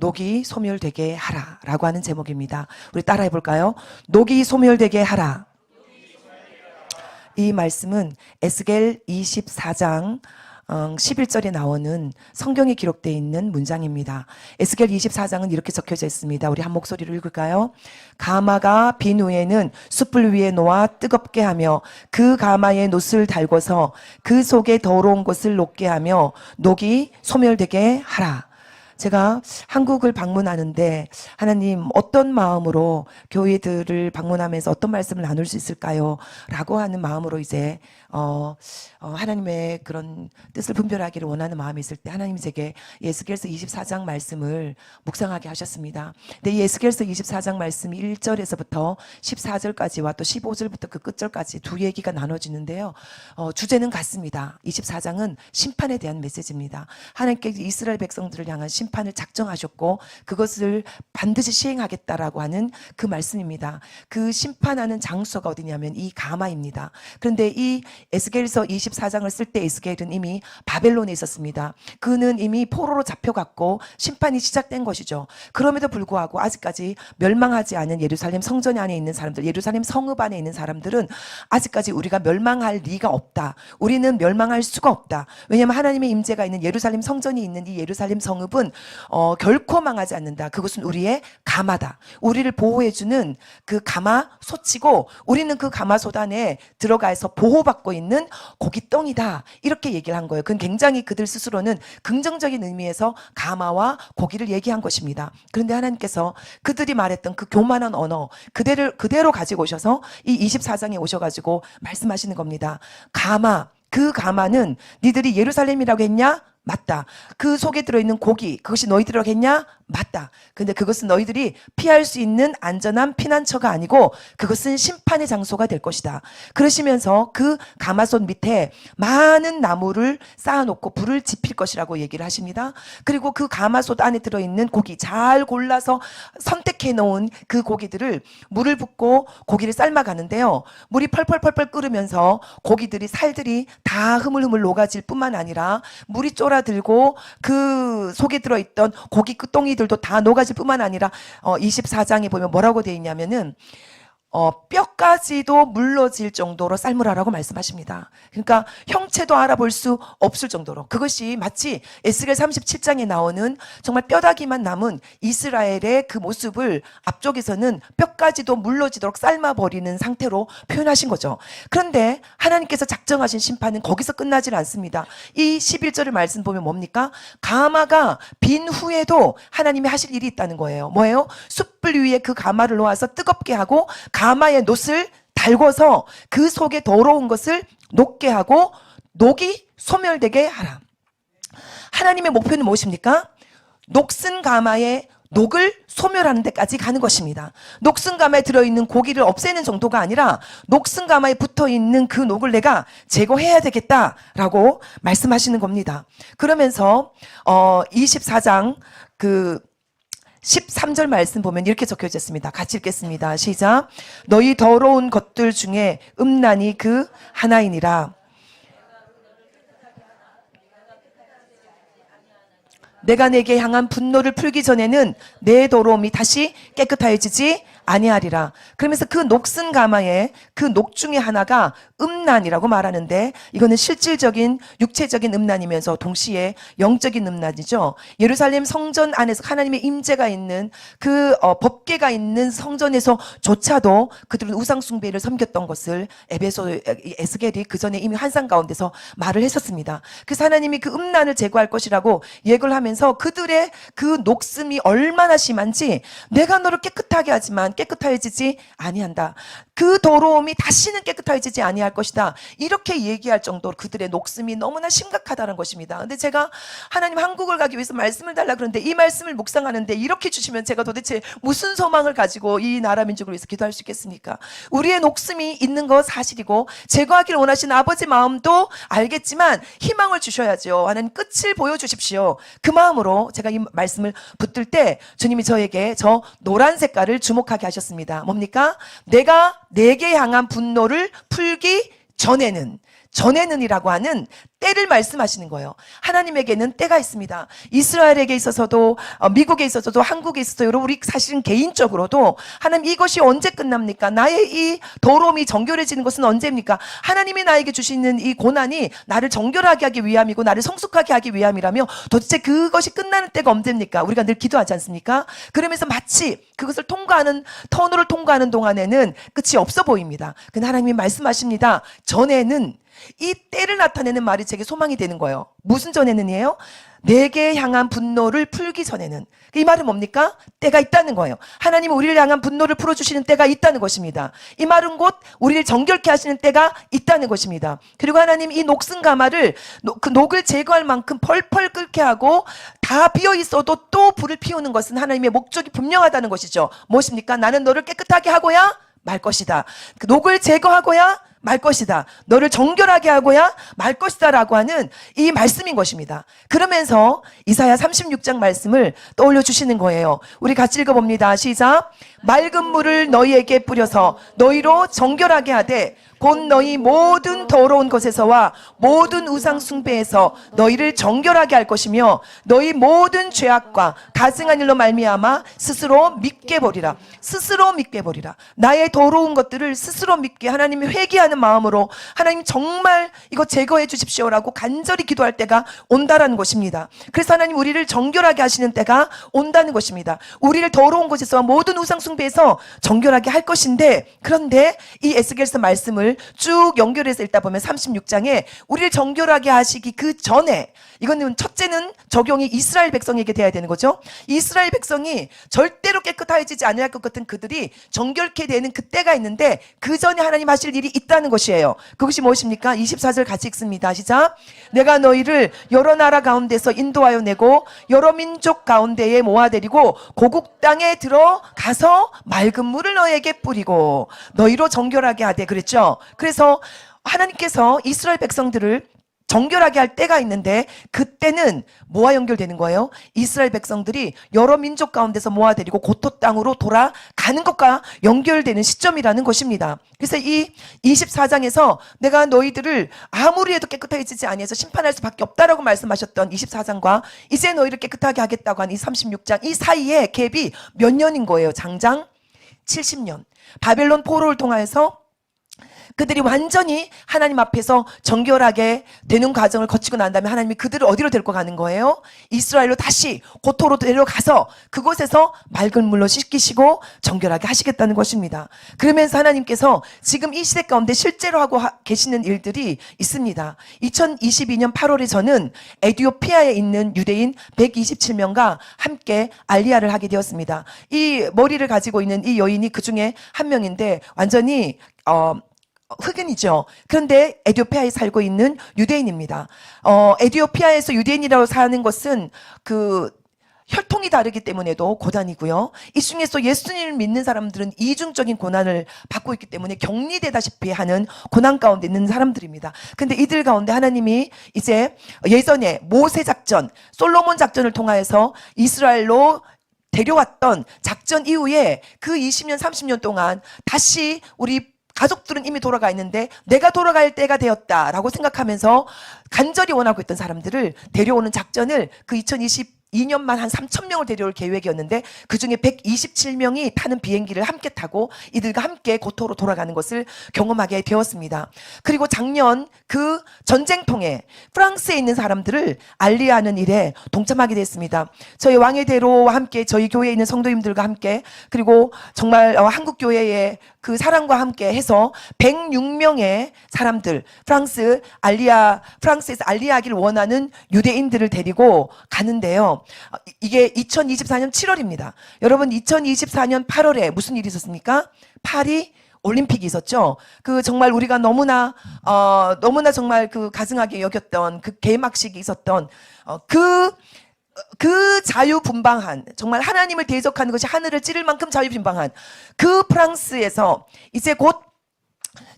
녹이 소멸되게 하라 라고 하는 제목입니다. 우리 따라해 볼까요? 녹이 소멸되게 하라. 이 말씀은 에스겔 24장 11절에 나오는 성경에 기록되어 있는 문장입니다. 에스겔 24장은 이렇게 적혀져 있습니다. 우리 한 목소리로 읽을까요? 가마가 빈 후에는 숯불 위에 놓아 뜨겁게 하며 그 가마에 놋을 달궈서 그 속에 더러운 것을 녹게 하며 녹이 소멸되게 하라. 제가 한국을 방문하는데 하나님 어떤 마음으로 교회들을 방문하면서 어떤 말씀을 나눌 수 있을까요? 라고 하는 마음으로 이제 하나님의 그런 뜻을 분별하기를 원하는 마음이 있을 때 하나님이 제게 에스겔서 24장 말씀을 묵상하게 하셨습니다. 근데 이 에스겔서 24장 말씀이 1절에서부터 14절까지와 또 15절부터 그 끝절까지 두 얘기가 나눠지는데요. 주제는 같습니다. 24장은 심판에 대한 메시지입니다. 하나님께서 이스라엘 백성들을 향한 심판을 작정하셨고 그것을 반드시 시행하겠다라고 하는 그 말씀입니다. 그 심판하는 장소가 어디냐면 이 가마입니다. 그런데 이 에스겔서 24장을 쓸 때 에스겔은 이미 바벨론에 있었습니다. 그는 이미 포로로 잡혀갔고 심판이 시작된 것이죠. 그럼에도 불구하고 아직까지 멸망하지 않은 예루살렘 성전 안에 있는 사람들, 예루살렘 성읍 안에 있는 사람들은 아직까지 우리가 멸망할 리가 없다. 우리는 멸망할 수가 없다. 왜냐하면 하나님의 임재가 있는 예루살렘 성전이 있는 이 예루살렘 성읍은 결코 망하지 않는다. 그것은 우리의 가마다. 우리를 보호해주는 그 가마솥이고 우리는 그 가마솥 안에 들어가서 보호받고 있는 고깃덩이다. 이렇게 얘기를 한 거예요. 그건 굉장히 그들 스스로는 긍정적인 의미에서 가마와 고기를 얘기한 것입니다. 그런데 하나님께서 그들이 말했던 그 교만한 언어 그대로 가지고 오셔서 이 24장에 오셔가지고 말씀하시는 겁니다. 가마, 그 가마는 니들이 예루살렘이라고 했냐? 맞다. 그 속에 들어있는 고기, 그것이 너희들이라고 했냐? 맞다. 근데 그것은 너희들이 피할 수 있는 안전한 피난처가 아니고 그것은 심판의 장소가 될 것이다. 그러시면서 그 가마솥 밑에 많은 나무를 쌓아놓고 불을 지필 것이라고 얘기를 하십니다. 그리고 그 가마솥 안에 들어있는 고기 잘 골라서 선택해 놓은 그 고기들을 물을 붓고 고기를 삶아가는데요. 물이 펄펄펄펄 끓으면서 고기들이 살들이 다 흐물흐물 녹아질 뿐만 아니라 물이 쫄아들고 그 속에 들어있던 고기 끝동이들도 다 녹아질 뿐만 아니라 24장에 보면 뭐라고 되어 있냐면은 뼈까지도 물러질 정도로 삶으라라고 말씀하십니다. 그러니까 형체도 알아볼 수 없을 정도로 그것이 마치 에스겔 37장에 나오는 정말 뼈다귀만 남은 이스라엘의 그 모습을 앞쪽에서는 뼈까지도 물러지도록 삶아버리는 상태로 표현하신 거죠. 그런데 하나님께서 작정하신 심판은 거기서 끝나질 않습니다. 이 11절의 말씀 보면 뭡니까? 가마가 빈 후에도 하나님이 하실 일이 있다는 거예요. 뭐예요? 숯불 위에 그 가마를 놓아서 뜨겁게 하고 가마에 놋을 달궈서 그 속에 더러운 것을 녹게 하고 녹이 소멸되게 하라. 하나님의 목표는 무엇입니까? 녹슨 가마에 녹을 소멸하는 데까지 가는 것입니다. 녹슨 가마에 들어있는 고기를 없애는 정도가 아니라 녹슨 가마에 붙어있는 그 녹을 내가 제거해야 되겠다라고 말씀하시는 겁니다. 그러면서 24장 13절 말씀 보면 이렇게 적혀져 있습니다. 같이 읽겠습니다. 시작. 너희 더러운 것들 중에 음란이 그 하나이니라. 내가 내게 향한 분노를 풀기 전에는 내 더러움이 다시 깨끗하여지지 아니하리라. 그러면서 그 녹슨 가마에 그 녹 중에 하나가 음란이라고 말하는데 이거는 실질적인 육체적인 음란이면서 동시에 영적인 음란이죠. 예루살렘 성전 안에서 하나님의 임재가 있는 그 법궤가 있는 성전에서조차도 그들은 우상 숭배를 섬겼던 것을 에스겔이 그 전에 이미 환상 가운데서 말을 했었습니다. 그래서 하나님이 그 음란을 제거할 것이라고 예고를 하면서 그들의 그 녹음이 얼마나 심한지 내가 너를 깨끗하게 하지만 깨끗해지지 아니한다. 그 더러움이 다시는 깨끗해지지 아니할 것이다. 이렇게 얘기할 정도로 그들의 녹음이 너무나 심각하다는 것입니다. 근데 제가 하나님 한국을 가기 위해서 말씀을 달라 그러는데 이 말씀을 묵상하는데 이렇게 주시면 제가 도대체 무슨 소망을 가지고 이 나라 민족을 위해서 기도할 수 있겠습니까? 우리의 녹음이 있는 거 사실이고 제거하기를 원하시는 아버지 마음도 알겠지만 희망을 주셔야죠. 하나님 끝을 보여주십시오. 그 마음으로 제가 이 말씀을 붙들 때 주님이 저에게 저 노란 색깔을 주목하게 하셨습니다. 뭡니까? 내가 내게 향한 분노를 풀기 전에는 전에는이라고 하는 때를 말씀하시는 거예요. 하나님에게는 때가 있습니다. 이스라엘에게 있어서도 미국에 있어서도 한국에 있어서도 여러분 우리 사실은 개인적으로도 하나님 이것이 언제 끝납니까? 나의 이 더러움이 정결해지는 것은 언제입니까? 하나님이 나에게 주시는 이 고난이 나를 정결하게 하기 위함이고 나를 성숙하게 하기 위함이라며 도대체 그것이 끝나는 때가 언제입니까? 우리가 늘 기도하지 않습니까? 그러면서 마치 그것을 통과하는 터널을 통과하는 동안에는 끝이 없어 보입니다. 근데 하나님이 말씀하십니다. 전에는 이 때를 나타내는 말이 제게 소망이 되는 거예요. 무슨 전에는이에요? 내게 향한 분노를 풀기 전에는. 이 말은 뭡니까? 때가 있다는 거예요. 하나님은 우리를 향한 분노를 풀어주시는 때가 있다는 것입니다. 이 말은 곧 우리를 정결케 하시는 때가 있다는 것입니다. 그리고 하나님 이 녹슨 가마를 그 녹을 제거할 만큼 펄펄 끓게 하고 다 비어 있어도 또 불을 피우는 것은 하나님의 목적이 분명하다는 것이죠. 무엇입니까? 나는 너를 깨끗하게 하고야 말 것이다. 그 녹을 제거하고야 말 것이다. 너를 정결하게 하고야 말 것이다 라고 하는 이 말씀인 것입니다. 그러면서 이사야 36장 말씀을 떠올려 주시는 거예요. 우리 같이 읽어봅니다. 시작. 맑은 물을 너희에게 뿌려서 너희로 정결하게 하되 곧 너희 모든 더러운 것에서와 모든 우상 숭배에서 너희를 정결하게 할 것이며 너희 모든 죄악과 가증한 일로 말미암아 스스로 믿게 버리라. 스스로 믿게 버리라. 나의 더러운 것들을 스스로 믿게 하나님이 회개하는 마음으로 하나님 정말 이거 제거해 주십시오라고 간절히 기도할 때가 온다라는 것입니다. 그래서 하나님 우리를 정결하게 하시는 때가 온다는 것입니다. 우리를 더러운 곳에서 모든 우상 숭배에서 정결하게 할 것인데, 그런데 이 에스겔서 말씀을 쭉 연결해서 읽다 보면 36장에 우리를 정결하게 하시기 그 전에, 이거는 첫째는 적용이 이스라엘 백성에게 돼야 되는 거죠. 이스라엘 백성이 절대로 깨끗해지지 않을 것 같은 그들이 정결케 되는 그때가 있는데 그 전에 하나님 하실 일이 있다는 것이에요. 그것이 무엇입니까? 24절 같이 읽습니다. 시작. 내가 너희를 여러 나라 가운데서 인도하여 내고 여러 민족 가운데에 모아들이고 고국 땅에 들어가서 맑은 물을 너희에게 뿌리고 너희로 정결하게 하되 그랬죠. 그래서 하나님께서 이스라엘 백성들을 정결하게 할 때가 있는데 그때는 뭐와 연결되는 거예요? 이스라엘 백성들이 여러 민족 가운데서 모아들이고 고토 땅으로 돌아가는 것과 연결되는 시점이라는 것입니다. 그래서 이 24장에서 내가 너희들을 아무리 해도 깨끗해지지 아니해서 심판할 수밖에 없다라고 말씀하셨던 24장과 이제 너희를 깨끗하게 하겠다고 한 이 36장, 이 사이에 갭이 몇 년인 거예요? 장장 70년. 바벨론 포로를 통해서 그들이 완전히 하나님 앞에서 정결하게 되는 과정을 거치고 난 다음에 하나님이 그들을 어디로 데리고 가는 거예요? 이스라엘로 다시 고토로 데려가서 그곳에서 맑은 물로 씻기시고 정결하게 하시겠다는 것입니다. 그러면서 하나님께서 지금 이 시대 가운데 실제로 하고 계시는 일들이 있습니다. 2022년 8월에 저는 에티오피아에 있는 유대인 127명과 함께 알리야를 하게 되었습니다. 이 머리를 가지고 있는 이 여인이 그 중에 한 명인데 완전히 흑인이죠. 그런데 에티오피아에 살고 있는 유대인입니다. 에티오피아에서 유대인이라고 사는 것은 그 혈통이 다르기 때문에도 고난이고요. 이 중에서 예수님을 믿는 사람들은 이중적인 고난을 받고 있기 때문에 격리되다시피 하는 고난 가운데 있는 사람들입니다. 근데 이들 가운데 하나님이 이제 예전에 모세 작전, 솔로몬 작전을 통하여서 이스라엘로 데려왔던 작전 이후에 그 20년, 30년 동안 다시 우리 가족들은 이미 돌아가 있는데 내가 돌아갈 때가 되었다라고 생각하면서 간절히 원하고 있던 사람들을 데려오는 작전을 그 2022년만 한 3,000명을 데려올 계획이었는데 그중에 127명이 타는 비행기를 함께 타고 이들과 함께 고토로 돌아가는 것을 경험하게 되었습니다. 그리고 작년 그 전쟁통에 프랑스에 있는 사람들을 알리하는 일에 동참하게 됐습니다. 저희 왕의 대로와 함께 저희 교회에 있는 성도님들과 함께 그리고 정말 한국 교회의 그 사랑과 함께 해서 106명의 사람들 프랑스에서 알리하기를 원하는 유대인들을 데리고 가는데요. 이게 2024년 7월입니다. 여러분 2024년 8월에 무슨 일이 있었습니까? 파리 올림픽이 있었죠. 그 정말 우리가 너무나 정말 그 가증하게 여겼던 그 개막식이 있었던 그 자유분방한 정말 하나님을 대적하는 것이 하늘을 찌를 만큼 자유분방한 그 프랑스에서 이제 곧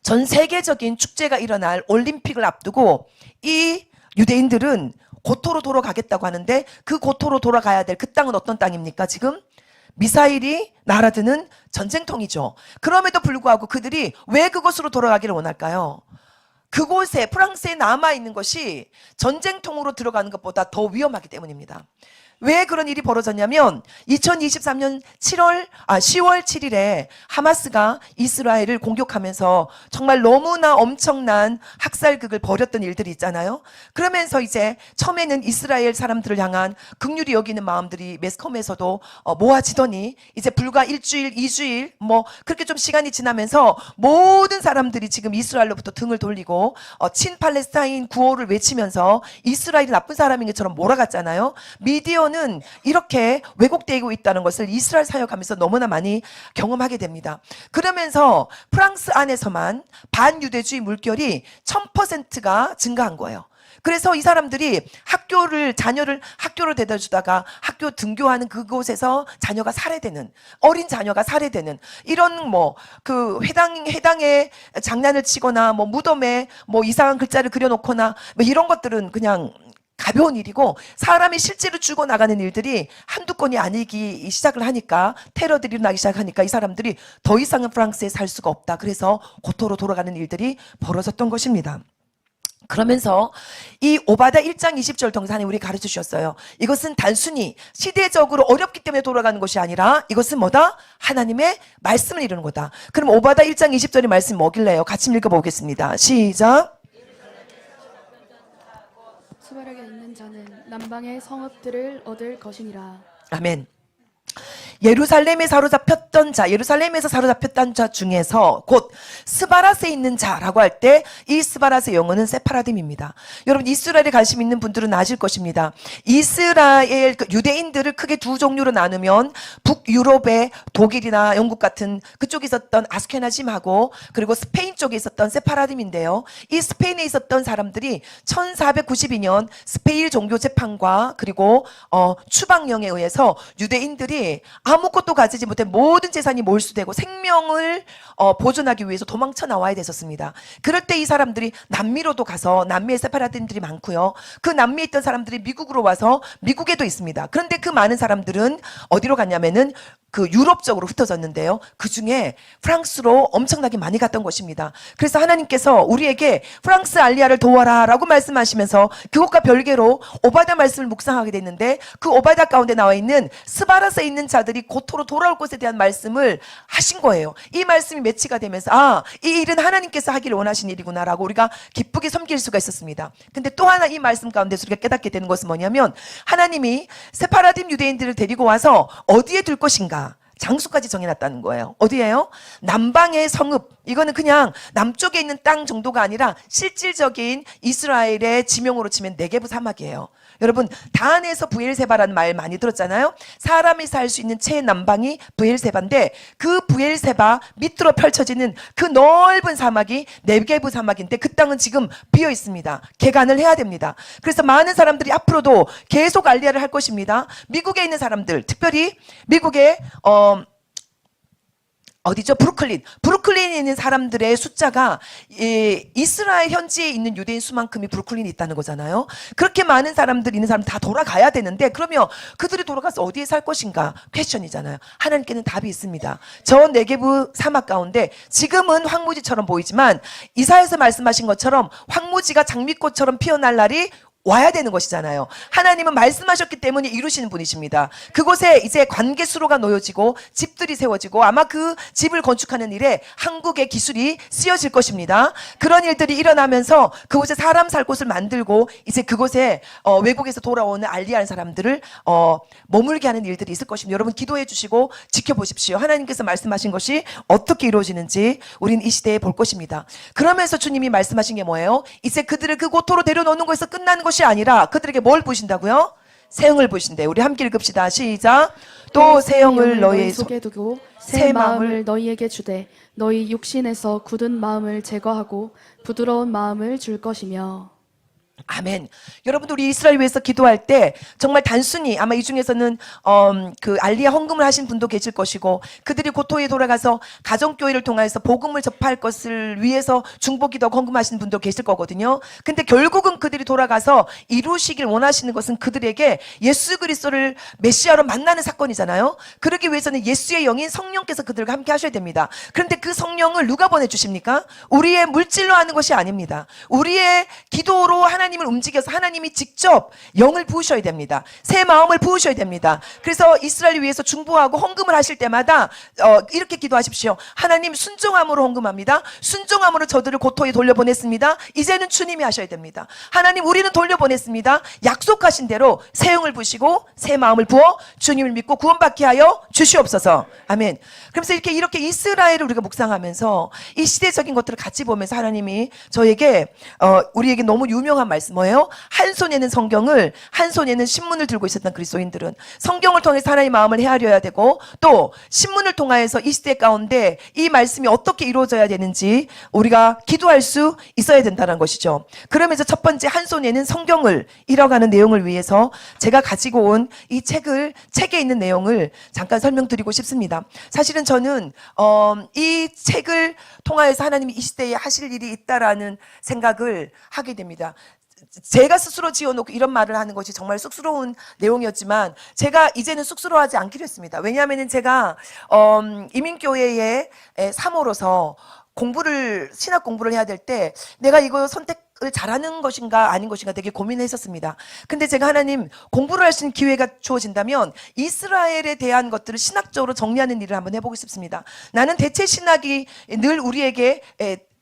전 세계적인 축제가 일어날 올림픽을 앞두고 이 유대인들은 고토로 돌아가겠다고 하는데 그 고토로 돌아가야 될 그 땅은 어떤 땅입니까? 지금 미사일이 날아드는 전쟁통이죠. 그럼에도 불구하고 그들이 왜 그곳으로 돌아가기를 원할까요? 그곳에 프랑스에 남아있는 것이 전쟁통으로 들어가는 것보다 더 위험하기 때문입니다. 왜 그런 일이 벌어졌냐면 2023년 10월 7일에 하마스가 이스라엘을 공격하면서 정말 너무나 엄청난 학살극을 벌였던 일들이 있잖아요. 그러면서 이제 처음에는 이스라엘 사람들을 향한 긍휼히 여기는 마음들이 매스컴에서도 모아지더니 이제 불과 일주일, 2주일 뭐 그렇게 좀 시간이 지나면서 모든 사람들이 지금 이스라엘로부터 등을 돌리고 친팔레스타인 구호를 외치면서 이스라엘이 나쁜 사람인 것처럼 몰아갔잖아요. 미디어는 이렇게 왜곡되고 있다는 것을 이스라엘 사역하면서 너무나 많이 경험하게 됩니다. 그러면서 프랑스 안에서만 반유대주의 물결이 1000%가 증가한 거예요. 그래서 이 사람들이 자녀를 학교로 데려다 주다가 학교 등교하는 그곳에서 자녀가 살해되는, 어린 자녀가 살해되는, 이런 해당에 장난을 치거나 무덤에 이상한 글자를 그려놓거나 이런 것들은 그냥 가벼운 일이고, 사람이 실제로 죽어나가는 일들이 한두 건이 아니기 시작을 하니까, 테러들이 일어나기 시작하니까 이 사람들이 더 이상은 프랑스에 살 수가 없다. 그래서 고토로 돌아가는 일들이 벌어졌던 것입니다. 그러면서 이 오바다 1장 20절 동산에 우리 가르쳐 주셨어요. 이것은 단순히 시대적으로 어렵기 때문에 돌아가는 것이 아니라 이것은 뭐다? 하나님의 말씀을 이루는 거다. 그럼 오바다 1장 20절의 말씀이 뭐길래요? 같이 읽어보겠습니다. 시작. 수바락에 있는 자는 남방의 성읍들을 얻을 것이니라. 아멘. 예루살렘에서 사로잡혔던 자 중에서 곧 스바랏에 있는 자라고 할 때 이 스바랏의 영어는 세파라딤입니다. 여러분 이스라엘에 관심 있는 분들은 아실 것입니다. 이스라엘 유대인들을 크게 두 종류로 나누면 북유럽의 독일이나 영국 같은 그쪽에 있었던 아스케나짐하고 그리고 스페인 쪽에 있었던 세파라딤인데요. 이 스페인에 있었던 사람들이 1492년 스페인 종교 재판과 그리고 추방령에 의해서 유대인들이 아무것도 가지지 못해 모든 재산이 몰수되고 생명을 보존하기 위해서 도망쳐 나와야 됐었습니다. 그럴 때 이 사람들이 남미로도 가서, 남미에 세파라딘들이 많고요. 그 남미에 있던 사람들이 미국으로 와서 미국에도 있습니다. 그런데 그 많은 사람들은 어디로 갔냐면은 그 유럽 쪽으로 흩어졌는데요. 그 중에 프랑스로 엄청나게 많이 갔던 것입니다. 그래서 하나님께서 우리에게 프랑스 알리아를 도와라 라고 말씀하시면서 그것과 별개로 오바다 말씀을 묵상하게 됐는데, 그 오바다 가운데 나와 있는 스바랏에 있는 자들이 고토로 돌아올 것에 대한 말씀을 하신 거예요. 이 말씀이 매치가 되면서 이 일은 하나님께서 하기를 원하신 일이구나 라고 우리가 기쁘게 섬길 수가 있었습니다. 근데 또 하나 이 말씀 가운데서 우리가 깨닫게 되는 것은 뭐냐면, 하나님이 세파라딤 유대인들을 데리고 와서 어디에 둘 것인가 장소까지 정해놨다는 거예요. 어디예요? 남방의 성읍. 이거는 그냥 남쪽에 있는 땅 정도가 아니라 실질적인 이스라엘의 지명으로 치면 네게브 사막이에요. 여러분 다한에서 브엘세바라는 말 많이 들었잖아요. 사람이 살 수 있는 최남방이 브엘세바인데, 그 브엘세바 밑으로 펼쳐지는 그 넓은 사막이 네게브 사막인데 그 땅은 지금 비어 있습니다. 개간을 해야 됩니다. 그래서 많은 사람들이 앞으로도 계속 알리아를 할 것입니다. 미국에 있는 사람들, 특별히 미국의 어디죠? 브루클린에 있는 사람들의 숫자가 이스라엘 현지에 있는 유대인 수만큼이 브루클린에 있다는 거잖아요. 그렇게 많은 사람들 있는 사람 다 돌아가야 되는데, 그러면 그들이 돌아가서 어디에 살 것인가 퀘스천이잖아요. 하나님께는 답이 있습니다. 저 네게브 사막 가운데 지금은 황무지처럼 보이지만 이사야서 말씀하신 것처럼 황무지가 장미꽃처럼 피어날 날이 와야 되는 것이잖아요. 하나님은 말씀하셨기 때문에 이루시는 분이십니다. 그곳에 이제 관계수로가 놓여지고 집들이 세워지고 아마 그 집을 건축하는 일에 한국의 기술이 쓰여질 것입니다. 그런 일들이 일어나면서 그곳에 사람 살 곳을 만들고 이제 그곳에 외국에서 돌아오는 알리하는 사람들을 머물게 하는 일들이 있을 것입니다. 여러분 기도해 주시고 지켜보십시오. 하나님께서 말씀하신 것이 어떻게 이루어지는지 우리는 이 시대에 볼 것입니다. 그러면서 주님이 말씀하신 게 뭐예요? 이제 그들을 그 고토로 데려놓는 것에서 끝나는 것이 아니라 그들에게 뭘 부신다고요? 새 영을 부신대. 우리 함께 읽읍시다. 시작. 또 새 영을 너희 속에 두고 새 마음을 너희에게 주되 너희 육신에서 굳은 마음을 제거하고 부드러운 마음을 줄 것이며. 아멘. 여러분들 우리 이스라엘 위해서 기도할 때 정말 단순히 아마 이 중에서는 그 알리야 헌금을 하신 분도 계실 것이고 그들이 고토에 돌아가서 가정교회를 통해서 복음을 접할 것을 위해서 중보기도 헌금하신 분도 계실 거거든요. 근데 결국은 그들이 돌아가서 이루시길 원하시는 것은 그들에게 예수 그리스도를 메시아로 만나는 사건이잖아요. 그러기 위해서는 예수의 영인 성령께서 그들과 함께 하셔야 됩니다. 그런데 그 성령을 누가 보내주십니까? 우리의 물질로 하는 것이 아닙니다. 우리의 기도로 하나님을 움직여서 하나님이 직접 영을 부으셔야 됩니다. 새 마음을 부으셔야 됩니다. 그래서 이스라엘 위해서 중보하고 헌금을 하실 때마다 이렇게 기도하십시오. 하나님 순종함으로 헌금합니다. 순종함으로 저들을 고토에 돌려보냈습니다. 이제는 주님이 하셔야 됩니다. 하나님 우리는 돌려보냈습니다. 약속하신 대로 새 영을 부으시고 새 마음을 부어 주님을 믿고 구원받게 하여 주시옵소서. 아멘. 그러면서 이렇게 이스라엘을 우리가 묵상하면서 이 시대적인 것들을 같이 보면서 하나님이 저에게 우리에게 너무 유명한 말씀 뭐예요? 한 손에는 성경을 한 손에는 신문을 들고 있었던 그리스도인들은 성경을 통해서 하나님의 마음을 헤아려야 되고 또 신문을 통하여서 이 시대 가운데 이 말씀이 어떻게 이루어져야 되는지 우리가 기도할 수 있어야 된다는 것이죠. 그러면서 첫 번째 한 손에는 성경을 잃어가는 내용을 위해서 제가 가지고 온 이 책에 있는 내용을 잠깐 설명드리고 싶습니다. 사실은 저는 이 책을 통하여서 하나님이 이 시대에 하실 일이 있다라는 생각을 하게 됩니다. 제가 스스로 지어놓고 이런 말을 하는 것이 정말 쑥스러운 내용이었지만 제가 이제는 쑥스러워하지 않기로 했습니다. 왜냐하면 제가 이민교회의 사모로서 신학 공부를 해야 될 때 내가 이거 선택을 잘하는 것인가 아닌 것인가 되게 고민했었습니다. 근데 제가 하나님 공부를 할 수 있는 기회가 주어진다면 이스라엘에 대한 것들을 신학적으로 정리하는 일을 한번 해보고 싶습니다. 나는 대체 신학이 늘 우리에게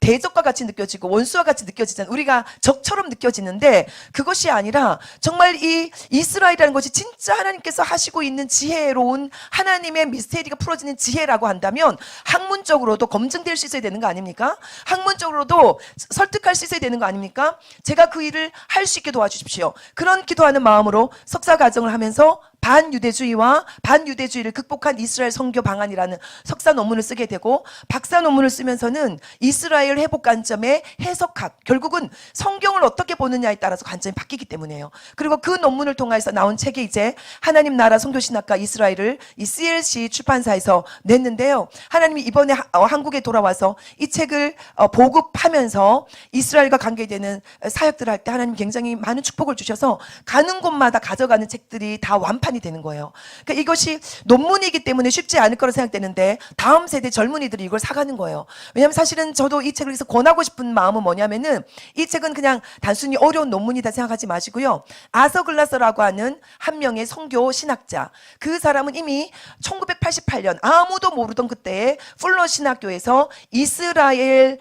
대적과 같이 느껴지고 원수와 같이 느껴지잖아요. 우리가 적처럼 느껴지는데 그것이 아니라 정말 이 이스라엘이라는 것이 진짜 하나님께서 하시고 있는 지혜로운 하나님의 미스테리가 풀어지는 지혜라고 한다면 학문적으로도 검증될 수 있어야 되는 거 아닙니까? 학문적으로도 설득할 수 있어야 되는 거 아닙니까? 제가 그 일을 할 수 있게 도와주십시오. 그런 기도하는 마음으로 석사 과정을 하면서 반유대주의와 반유대주의를 극복한 이스라엘 선교 방안이라는 석사 논문을 쓰게 되고 박사 논문을 쓰면서는 이스라엘 회복 관점의 해석학, 결국은 성경을 어떻게 보느냐에 따라서 관점이 바뀌기 때문에요. 그리고 그 논문을 통해서 나온 책이 이제 하나님 나라 선교신학과 이스라엘을 이 CLC 출판사에서 냈는데요. 하나님이 이번에 한국에 돌아와서 이 책을 보급하면서 이스라엘과 관계되는 사역들을 할 때 하나님 굉장히 많은 축복을 주셔서 가는 곳마다 가져가는 책들이 다 완판이 되는 거예요. 그러니까 이것이 논문이기 때문에 쉽지 않을 거라 생각되는데 다음 세대 젊은이들이 이걸 사가는 거예요. 왜냐하면 사실은 저도 이 책을 권하고 싶은 마음은 뭐냐면은 이 책은 그냥 단순히 어려운 논문이다 생각하지 마시고요. 아서 글라서라고 하는 한 명의 선교 신학자, 그 사람은 이미 1988년 아무도 모르던 그때에 풀러 신학교에서 이스라엘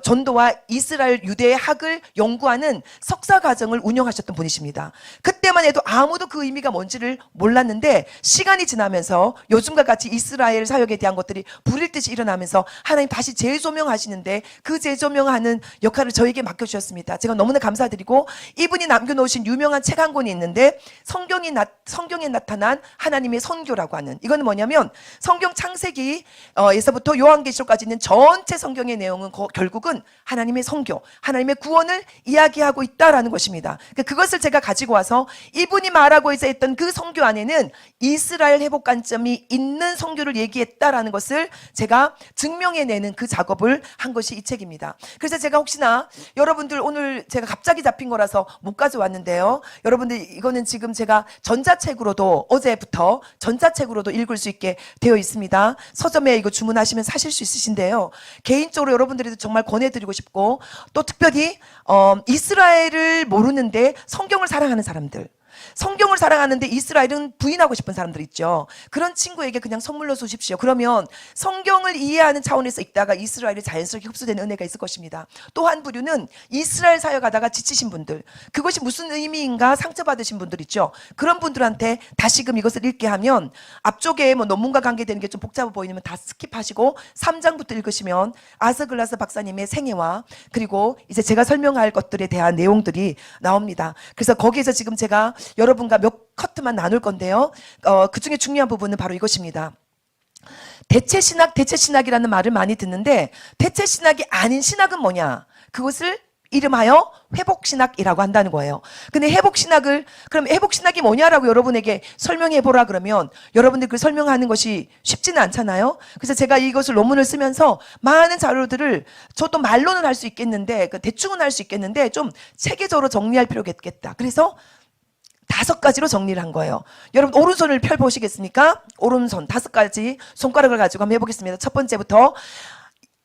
전도와 이스라엘 유대 학을 연구하는 석사 과정을 운영하셨던 분이십니다. 그때만 해도 아무도 그 의미가 뭔지를 몰랐는데 시간이 지나면서 요즘과 같이 이스라엘 사역에 대한 것들이 불일 듯이 일어나면서 하나님 다시 재조명하시는데 그 재조명하는 역할을 저에게 맡겨주셨습니다. 제가 너무나 감사드리고 이분이 남겨놓으신 유명한 책 한 권이 있는데 성경에 나타난 하나님의 선교라고 하는, 이거는 뭐냐면 성경 창세기에서부터 요한계시록까지 있는 전체 성경의 내용은 결국은 하나님의 선교, 하나님의 구원을 이야기하고 있다라는 것입니다. 그것을 제가 가지고 와서 이분이 말하고 있어 했던 그 선교 안에는 이스라엘 회복 관점이 있는 선교를 얘기했다라는 것을 제가 증명해내는 그 작업을 한 것이 이 책입니다. 그래서 제가 혹시나 여러분들 오늘 제가 갑자기 잡힌 거라서 못 가져왔는데요. 여러분들 이거는 지금 제가 전자책으로도 어제부터 전자책으로도 읽을 수 있게 되어 있습니다. 서점에 이거 주문하시면 사실 수 있으신데요. 개인적으로 여러분들에도 정말 권해드리고 싶고 또 특별히 이스라엘을 모르는데 성경을 사랑하는 사람들, 성경을 사랑하는데 이스라엘은 부인하고 싶은 사람들 있죠. 그런 친구에게 그냥 선물로 주십시오. 그러면 성경을 이해하는 차원에서 읽다가 이스라엘이 자연스럽게 흡수되는 은혜가 있을 것입니다. 또 한 부류는 이스라엘 사역하다가 지치신 분들, 그것이 무슨 의미인가 상처받으신 분들 있죠. 그런 분들한테 다시금 이것을 읽게 하면 앞쪽에 뭐 논문과 관계되는 게 좀 복잡해 보이면 다 스킵하시고 3장부터 읽으시면 아서글라스 박사님의 생애와 그리고 이제 제가 설명할 것들에 대한 내용들이 나옵니다. 그래서 거기에서 지금 제가 여러분과 몇 커트만 나눌 건데요. 그 중에 중요한 부분은 바로 이것입니다. 대체신학이라는 말을 많이 듣는데 대체신학이 아닌 신학은 뭐냐? 그것을 이름하여 회복신학이라고 한다는 거예요. 근데 회복신학을, 그럼 회복신학이 뭐냐라고 여러분에게 설명해 보라 그러면 여러분들 그 설명하는 것이 쉽지는 않잖아요. 그래서 제가 이것을 논문을 쓰면서 많은 자료들을 저도 말로는 할 수 있겠는데, 대충은 할 수 있겠는데 좀 체계적으로 정리할 필요가 있겠다. 그래서 5가지로 정리를 한 거예요. 여러분 오른손을 펴보시겠습니까? 오른손 5가지 손가락을 가지고 한번 해보겠습니다. 첫 번째부터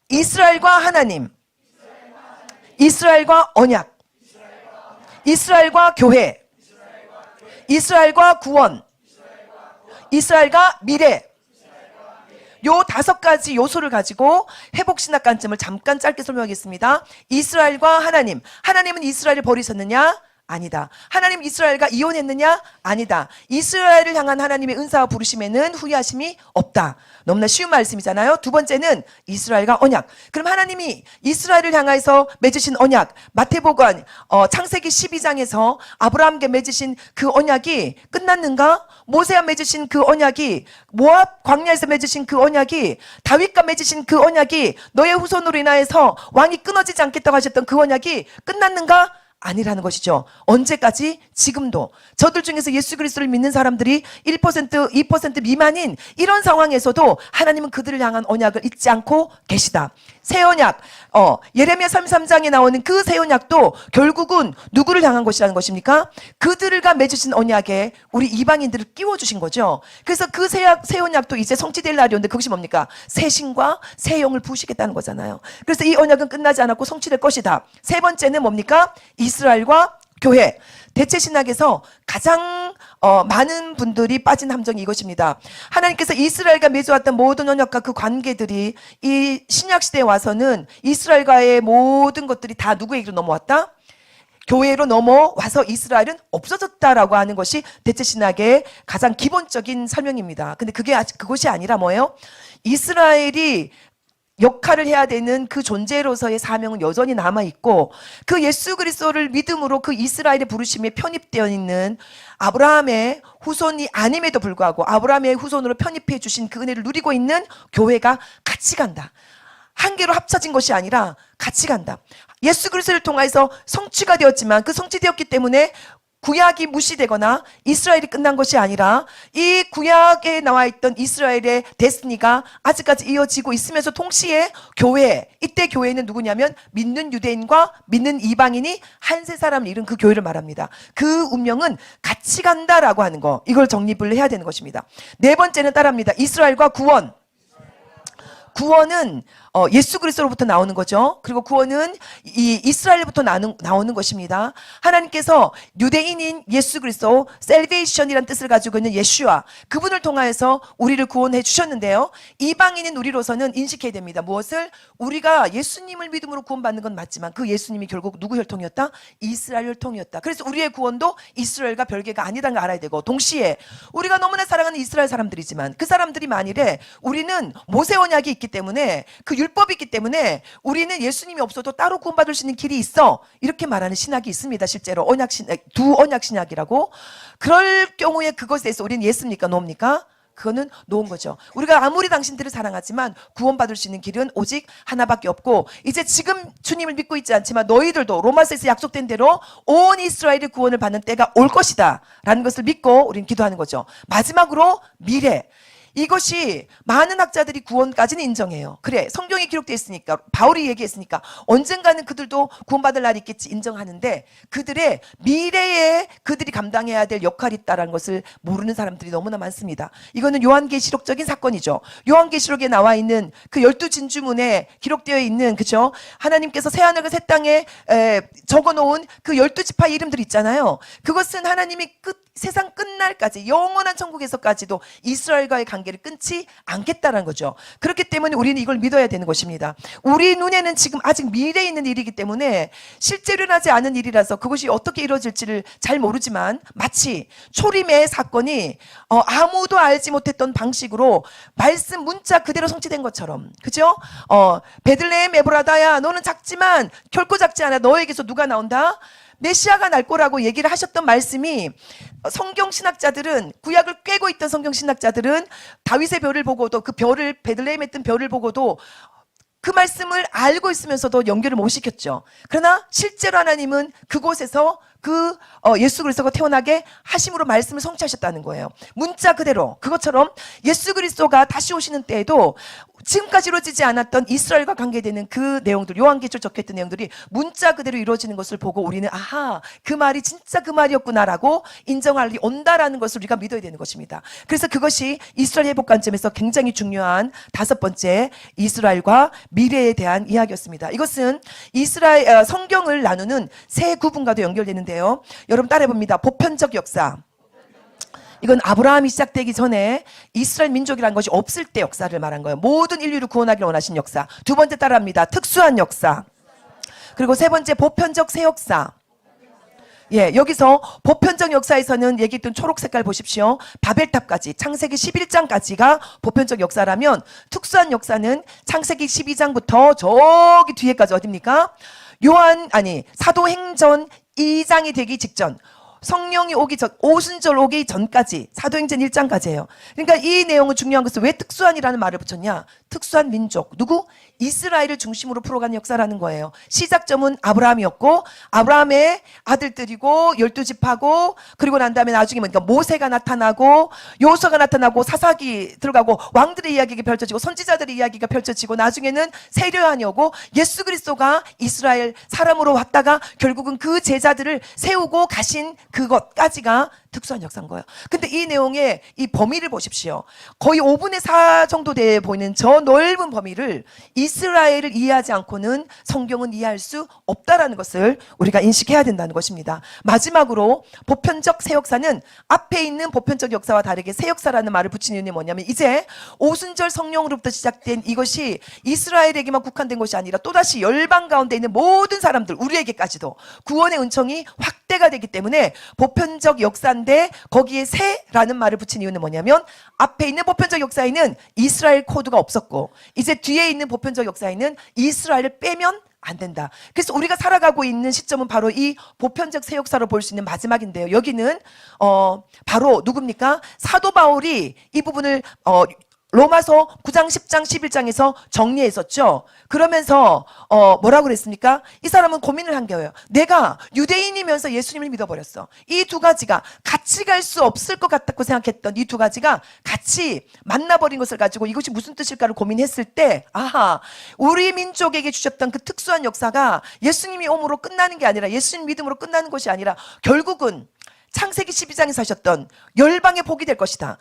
이스라엘과 하나님, 이스라엘과 언약, 이스라엘과 교회, 이스라엘과 구원, 이스라엘과 미래, 요 5가지 요소를 가지고 회복신학 관점을 잠깐 짧게 설명하겠습니다. 이스라엘과 하나님, 하나님은 이스라엘을 버리셨느냐? 아니다. 하나님 이스라엘과 이혼했느냐? 아니다. 이스라엘을 향한 하나님의 은사와 부르심에는 후회하심이 없다. 너무나 쉬운 말씀이잖아요. 두 번째는 이스라엘과 언약. 그럼 하나님이 이스라엘을 향해서 맺으신 언약, 마태복음 창세기 12장에서 아브라함께 맺으신 그 언약이 끝났는가? 모세와 맺으신 그 언약이, 모압 광야에서 맺으신 그 언약이, 다윗과 맺으신 그 언약이, 너의 후손으로 인하여서 왕이 끊어지지 않겠다고 하셨던 그 언약이 끝났는가? 아니라는 것이죠. 언제까지? 지금도. 저들 중에서 예수 그리스도를 믿는 사람들이 1%, 2% 미만인 이런 상황에서도 하나님은 그들을 향한 언약을 잊지 않고 계시다. 새 언약, 예레미야 33장에 나오는 그 새 언약도 결국은 누구를 향한 것이라는 것입니까? 그들과 맺으신 언약에 우리 이방인들을 끼워주신 거죠. 그래서 그 새 언약도 이제 성취될 날이 오는데 그것이 뭡니까? 새 신과 새 영을 부으시겠다는 거잖아요. 그래서 이 언약은 끝나지 않았고 성취될 것이다. 세 번째는 뭡니까? 이스라엘과 교회. 대체신학에서 가장 많은 분들이 빠진 함정이 이것입니다. 하나님께서 이스라엘과 맺어왔던 모든 언약과 그 관계들이 이 신약시대에 와서는 이스라엘과의 모든 것들이 다 누구에게로 넘어왔다? 교회로 넘어와서 이스라엘은 없어졌다라고 하는 것이 대체신학의 가장 기본적인 설명입니다. 근데 그것이 아니라 뭐예요? 이스라엘이 역할을 해야 되는 그 존재로서의 사명은 여전히 남아있고, 그 예수 그리스도를 믿음으로 그 이스라엘의 부르심에 편입되어 있는 아브라함의 후손이 아님에도 불구하고 아브라함의 후손으로 편입해 주신 그 은혜를 누리고 있는 교회가 같이 간다. 한 개로 합쳐진 것이 아니라 같이 간다. 예수 그리스도를 통해서 성취가 되었지만 그 성취되었기 때문에 구약이 무시되거나 이스라엘이 끝난 것이 아니라 이 구약에 나와 있던 이스라엘의 데스니가 아직까지 이어지고 있으면서 동시에 교회, 이때 교회는 누구냐면 믿는 유대인과 믿는 이방인이 한 세 사람을 이룬 그 교회를 말합니다. 그 운명은 같이 간다라고 하는 거, 이걸 정립을 해야 되는 것입니다. 네 번째는 따라합니다. 이스라엘과 구원. 구원은 예수 그리스도로부터 나오는 거죠. 그리고 구원은 이 이스라엘부터 나오는 것입니다. 하나님께서 유대인인 예수 그리스도, 셀베이션이라는 뜻을 가지고 있는 예슈아, 그분을 통하여서 우리를 구원해 주셨는데요. 이방인인 우리로서는 인식해야 됩니다. 무엇을? 우리가 예수님을 믿음으로 구원받는 건 맞지만 그 예수님이 결국 누구 혈통이었다? 이스라엘 혈통이었다. 그래서 우리의 구원도 이스라엘과 별개가 아니라는 걸 알아야 되고, 동시에 우리가 너무나 사랑하는 이스라엘 사람들이지만 그 사람들이 만일에 우리는 모세 언약이 있기 때문에, 그 율법이 있기 때문에 우리는 예수님이 없어도 따로 구원받을 수 있는 길이 있어, 이렇게 말하는 신학이 있습니다. 실제로 두 언약 신학이라고. 그럴 경우에 그것에 대해서 우리는 예습니까 노입니까? 그거는 놓은 거죠. 우리가 아무리 당신들을 사랑하지만 구원받을 수 있는 길은 오직 하나밖에 없고, 이제 지금 주님을 믿고 있지 않지만 너희들도 로마서에서 약속된 대로 온 이스라엘이 구원을 받는 때가 올 것이다 라는 것을 믿고 우리는 기도하는 거죠. 마지막으로 미래. 이것이 많은 학자들이 구원까지는 인정해요. 그래, 성경에 기록되어 있으니까, 바울이 얘기했으니까 언젠가는 그들도 구원받을 날이 있겠지 인정하는데, 그들의 미래에 그들이 감당해야 될 역할이 있다는 것을 모르는 사람들이 너무나 많습니다. 이거는 요한계시록적인 사건이죠. 요한계시록에 나와 있는 그 12진주문에 기록되어 있는, 그죠? 하나님께서 새하늘과 새 땅에 적어놓은 그 12지파 이름들 있잖아요. 그것은 하나님이 세상 끝날까지, 영원한 천국에서까지도 이스라엘과의 관계를 끊지 않겠다는 거죠. 그렇기 때문에 우리는 이걸 믿어야 되는 것입니다. 우리 눈에는 지금 아직 미래에 있는 일이기 때문에 실제로 일어나지 않은 일이라서 그것이 어떻게 이루어질지를 잘 모르지만, 마치 초림의 사건이 아무도 알지 못했던 방식으로 말씀 문자 그대로 성취된 것처럼, 그죠? 베들레헴 에브라다야, 너는 작지만 결코 작지 않아. 너에게서 누가 나온다? 메시아가 날 거라고 얘기를 하셨던 말씀이, 성경신학자들은, 구약을 꿰고 있던 성경신학자들은 다윗의 별을 보고도, 그 별을, 베들레헴에 뜬 별을 보고도 그 말씀을 알고 있으면서도 연결을 못 시켰죠. 그러나 실제로 하나님은 그곳에서 예수 그리스도가 태어나게 하심으로 말씀을 성취하셨다는 거예요. 문자 그대로 그것처럼 예수 그리스도가 다시 오시는 때에도 지금까지 이루어지지 않았던 이스라엘과 관계되는 그 내용들, 요한계시록 적혀있던 내용들이 문자 그대로 이루어지는 것을 보고 우리는 아하, 그 말이 진짜 그 말이었구나라고 인정할 일이 온다라는 것을 우리가 믿어야 되는 것입니다. 그래서 그것이 이스라엘 회복 관점에서 굉장히 중요한 다섯 번째 이스라엘과 미래에 대한 이야기였습니다. 이것은 이스라엘 성경을 나누는 세 구분과도 연결되는데요. 여러분 따라해봅니다. 보편적 역사. 이건 아브라함이 시작되기 전에 이스라엘 민족이라는 것이 없을 때 역사를 말한 거예요. 모든 인류를 구원하기를 원하신 역사. 두 번째 따라합니다. 특수한 역사. 그리고 세 번째 보편적 새 역사. 예, 여기서 보편적 역사에서는 얘기했던 초록 색깔 보십시오. 바벨탑까지 창세기 11장까지가 보편적 역사라면 특수한 역사는 창세기 12장부터 저기 뒤에까지 어딥니까? 사도행전 2장이 되기 직전, 성령이 오기 전, 오순절 오기 전까지, 사도행전 1장까지예요. 그러니까 이 내용은 중요한 것은 왜 특수한이라는 말을 붙였냐? 특수한 민족, 누구? 이스라엘을 중심으로 풀어가는 역사라는 거예요. 시작점은 아브라함이었고, 아브라함의 아들들이고 12지파고, 그리고 난 다음에 나중에 그러니까 모세가 나타나고 요소가 나타나고 사사기 들어가고 왕들의 이야기가 펼쳐지고 선지자들의 이야기가 펼쳐지고 나중에는 세례요한이 오고 예수 그리스도가 이스라엘 사람으로 왔다가 결국은 그 제자들을 세우고 가신 그것까지가 특수한 역사인 거예요. 근데 이 내용의 이 범위를 보십시오. 거의 5분의 4 정도 돼 보이는 저 넓은 범위를 이스라엘을 이해하지 않고는 성경은 이해할 수 없다라는 것을 우리가 인식해야 된다는 것입니다. 마지막으로 보편적 새 역사는 앞에 있는 보편적 역사와 다르게 새 역사라는 말을 붙인 이유는 뭐냐면 이제 오순절 성령으로부터 시작된 이것이 이스라엘에게만 국한된 것이 아니라 또다시 열방 가운데 있는 모든 사람들, 우리에게까지도 구원의 은총이 확대가 되기 때문에 보편적 역사인데 거기에 새라는 말을 붙인 이유는 뭐냐면 앞에 있는 보편적 역사에는 이스라엘 코드가 없었고 이제 뒤에 있는 보편적 역사에는 이스라엘을 빼면 안 된다. 그래서 우리가 살아가고 있는 시점은 바로 이 보편적 새 역사로 볼 수 있는 마지막인데요. 여기는 바로 누굽니까? 사도 바울이 이 부분을 로마서 9장, 10장, 11장에서 정리했었죠. 그러면서 뭐라고 그랬습니까? 이 사람은 고민을 한 거예요. 내가 유대인이면서 예수님을 믿어버렸어. 이 두 가지가 같이 갈 수 없을 것 같다고 생각했던 이 두 가지가 같이 만나버린 것을 가지고 이것이 무슨 뜻일까를 고민했을 때 아하, 우리 민족에게 주셨던 그 특수한 역사가 예수님이 오므로 끝나는 게 아니라 예수님 믿음으로 끝나는 것이 아니라 결국은 창세기 12장에서 하셨던 열방의 복이 될 것이다.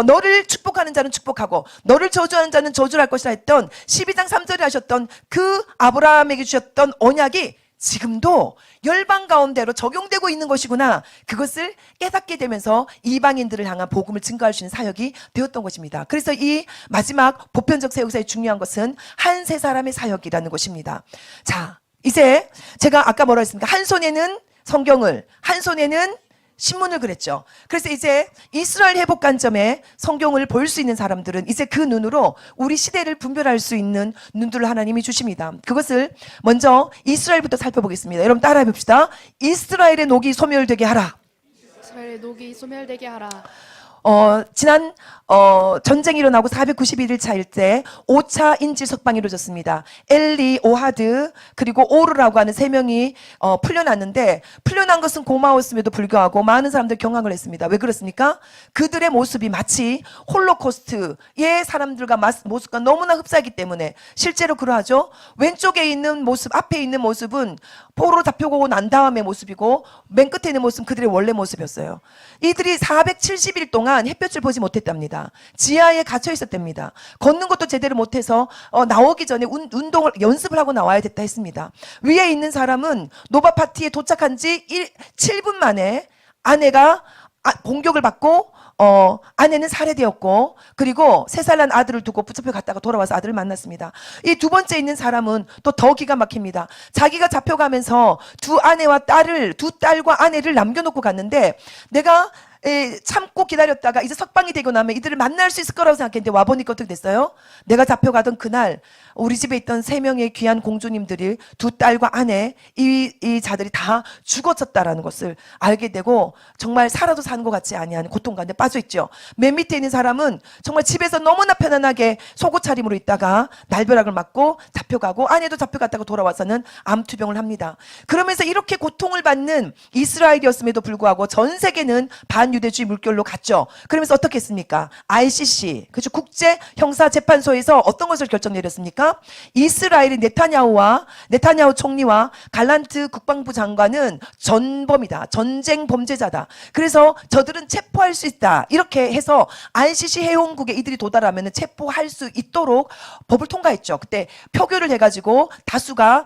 너를 축복하는 자는 축복하고 너를 저주하는 자는 저주할 것이라 했던 12장 3절에 하셨던 그 아브라함에게 주셨던 언약이 지금도 열방 가운데로 적용되고 있는 것이구나. 그것을 깨닫게 되면서 이방인들을 향한 복음을 증거할 수 있는 사역이 되었던 것입니다. 그래서 이 마지막 보편적 새 역사의 중요한 것은 한 세 사람의 사역이라는 것입니다. 자, 이제 제가 아까 뭐라 했습니까? 한 손에는 성경을, 한 손에는 신문을 그랬죠. 그래서 이제 이스라엘 회복 관점에 성경을 볼 수 있는 사람들은 이제 그 눈으로 우리 시대를 분별할 수 있는 눈들을 하나님이 주십니다. 그것을 먼저 이스라엘부터 살펴보겠습니다. 여러분 따라해 봅시다. 이스라엘의 녹이 소멸되게 하라. 이스라엘의 녹이 소멸되게 하라. 지난 전쟁이 일어나고 491일 차일 때 5차 인질 석방이 이루어졌습니다. 엘리, 오하드 그리고 오르라고 하는 세 명이 풀려났는데 풀려난 것은 고마웠음에도 불구하고 많은 사람들이 경악을 했습니다. 왜 그렇습니까? 그들의 모습이 마치 홀로코스트의 사람들과 모습과 너무나 흡사하기 때문에 실제로 그러하죠. 왼쪽에 있는 모습, 앞에 있는 모습은 포로로 잡혀오고 난 다음의 모습이고 맨 끝에 있는 모습은 그들의 원래 모습이었어요. 이들이 470일 동안 햇볕을 보지 못했답니다. 지하에 갇혀 있었답니다. 걷는 것도 제대로 못해서 나오기 전에 운동을 연습을 하고 나와야 됐다 했습니다. 위에 있는 사람은 노바 파티에 도착한 지 7분 만에 아내가 공격을 받고 아내는 살해되었고 그리고 3살 난 아들을 두고 붙잡혀 갔다가 돌아와서 아들을 만났습니다. 이 두 번째 있는 사람은 또 더 기가 막힙니다. 자기가 잡혀가면서 두 딸과 아내를 남겨놓고 갔는데 내가 참고 기다렸다가 이제 석방이 되고 나면 이들을 만날 수 있을 거라고 생각했는데 와보니까 어떻게 됐어요? 내가 잡혀가던 그날 우리 집에 있던 3명의 귀한 공주님들이 2딸과 아내 이 자들이 다 죽어졌다라는 것을 알게 되고 정말 살아도 사는 것 같지 아니한 고통 가운데 빠져있죠. 맨 밑에 있는 사람은 정말 집에서 너무나 편안하게 속옷 차림으로 있다가 날벼락을 맞고 잡혀가고 아내도 잡혀갔다가 돌아와서는 암투병을 합니다. 그러면서 이렇게 고통을 받는 이스라엘이었음에도 불구하고 전 세계는 반유대주의 물결로 갔죠. 그러면서 어떻게 했습니까? ICC, 그죠? 국제형사재판소에서 어떤 것을 결정 내렸습니까? 이스라엘의 네타냐후 총리와 갈란트 국방부 장관은 전범이다. 전쟁 범죄자다. 그래서 저들은 체포할 수 있다. 이렇게 해서 ICC 회원국에 이들이 도달하면 체포할 수 있도록 법을 통과했죠. 그때 표결을 해가지고 다수가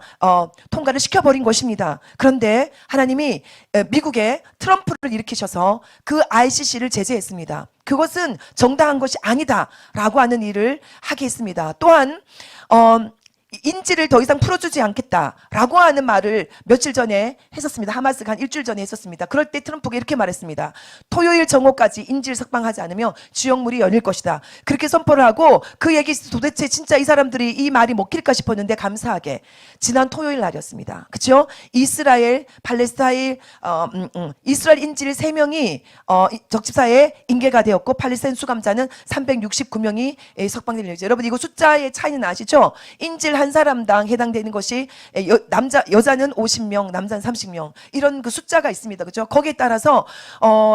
통과를 시켜버린 것입니다. 그런데 하나님이 미국에 트럼프를 일으키셔서 그 ICC를 제재했습니다. 그것은 정당한 것이 아니다라고 하는 일을 하게 했습니다. 또한 인질을 더 이상 풀어주지 않겠다라고 하는 말을 며칠 전에 했었습니다. 하마스가 한 일주일 전에 했었습니다. 그럴 때 트럼프가 이렇게 말했습니다. 토요일 정오까지 인질 석방하지 않으면 지역문이 열릴 것이다. 그렇게 선포를 하고 그 얘기 도대체 진짜 이 사람들이 이 말이 먹힐까 싶었는데 감사하게 지난 토요일 날이었습니다. 그렇죠? 이스라엘, 팔레스타인, 이스라엘 인질 3명이 적집사에 인계가 되었고 팔레스타인 수감자는 369명이 석방될 예정입니다. 여러분 이거 숫자의 차이는 아시죠? 인질 한 사람당 해당되는 것이 여자는 50명, 남자는 30명 이런 그 숫자가 있습니다. 그렇죠? 거기에 따라서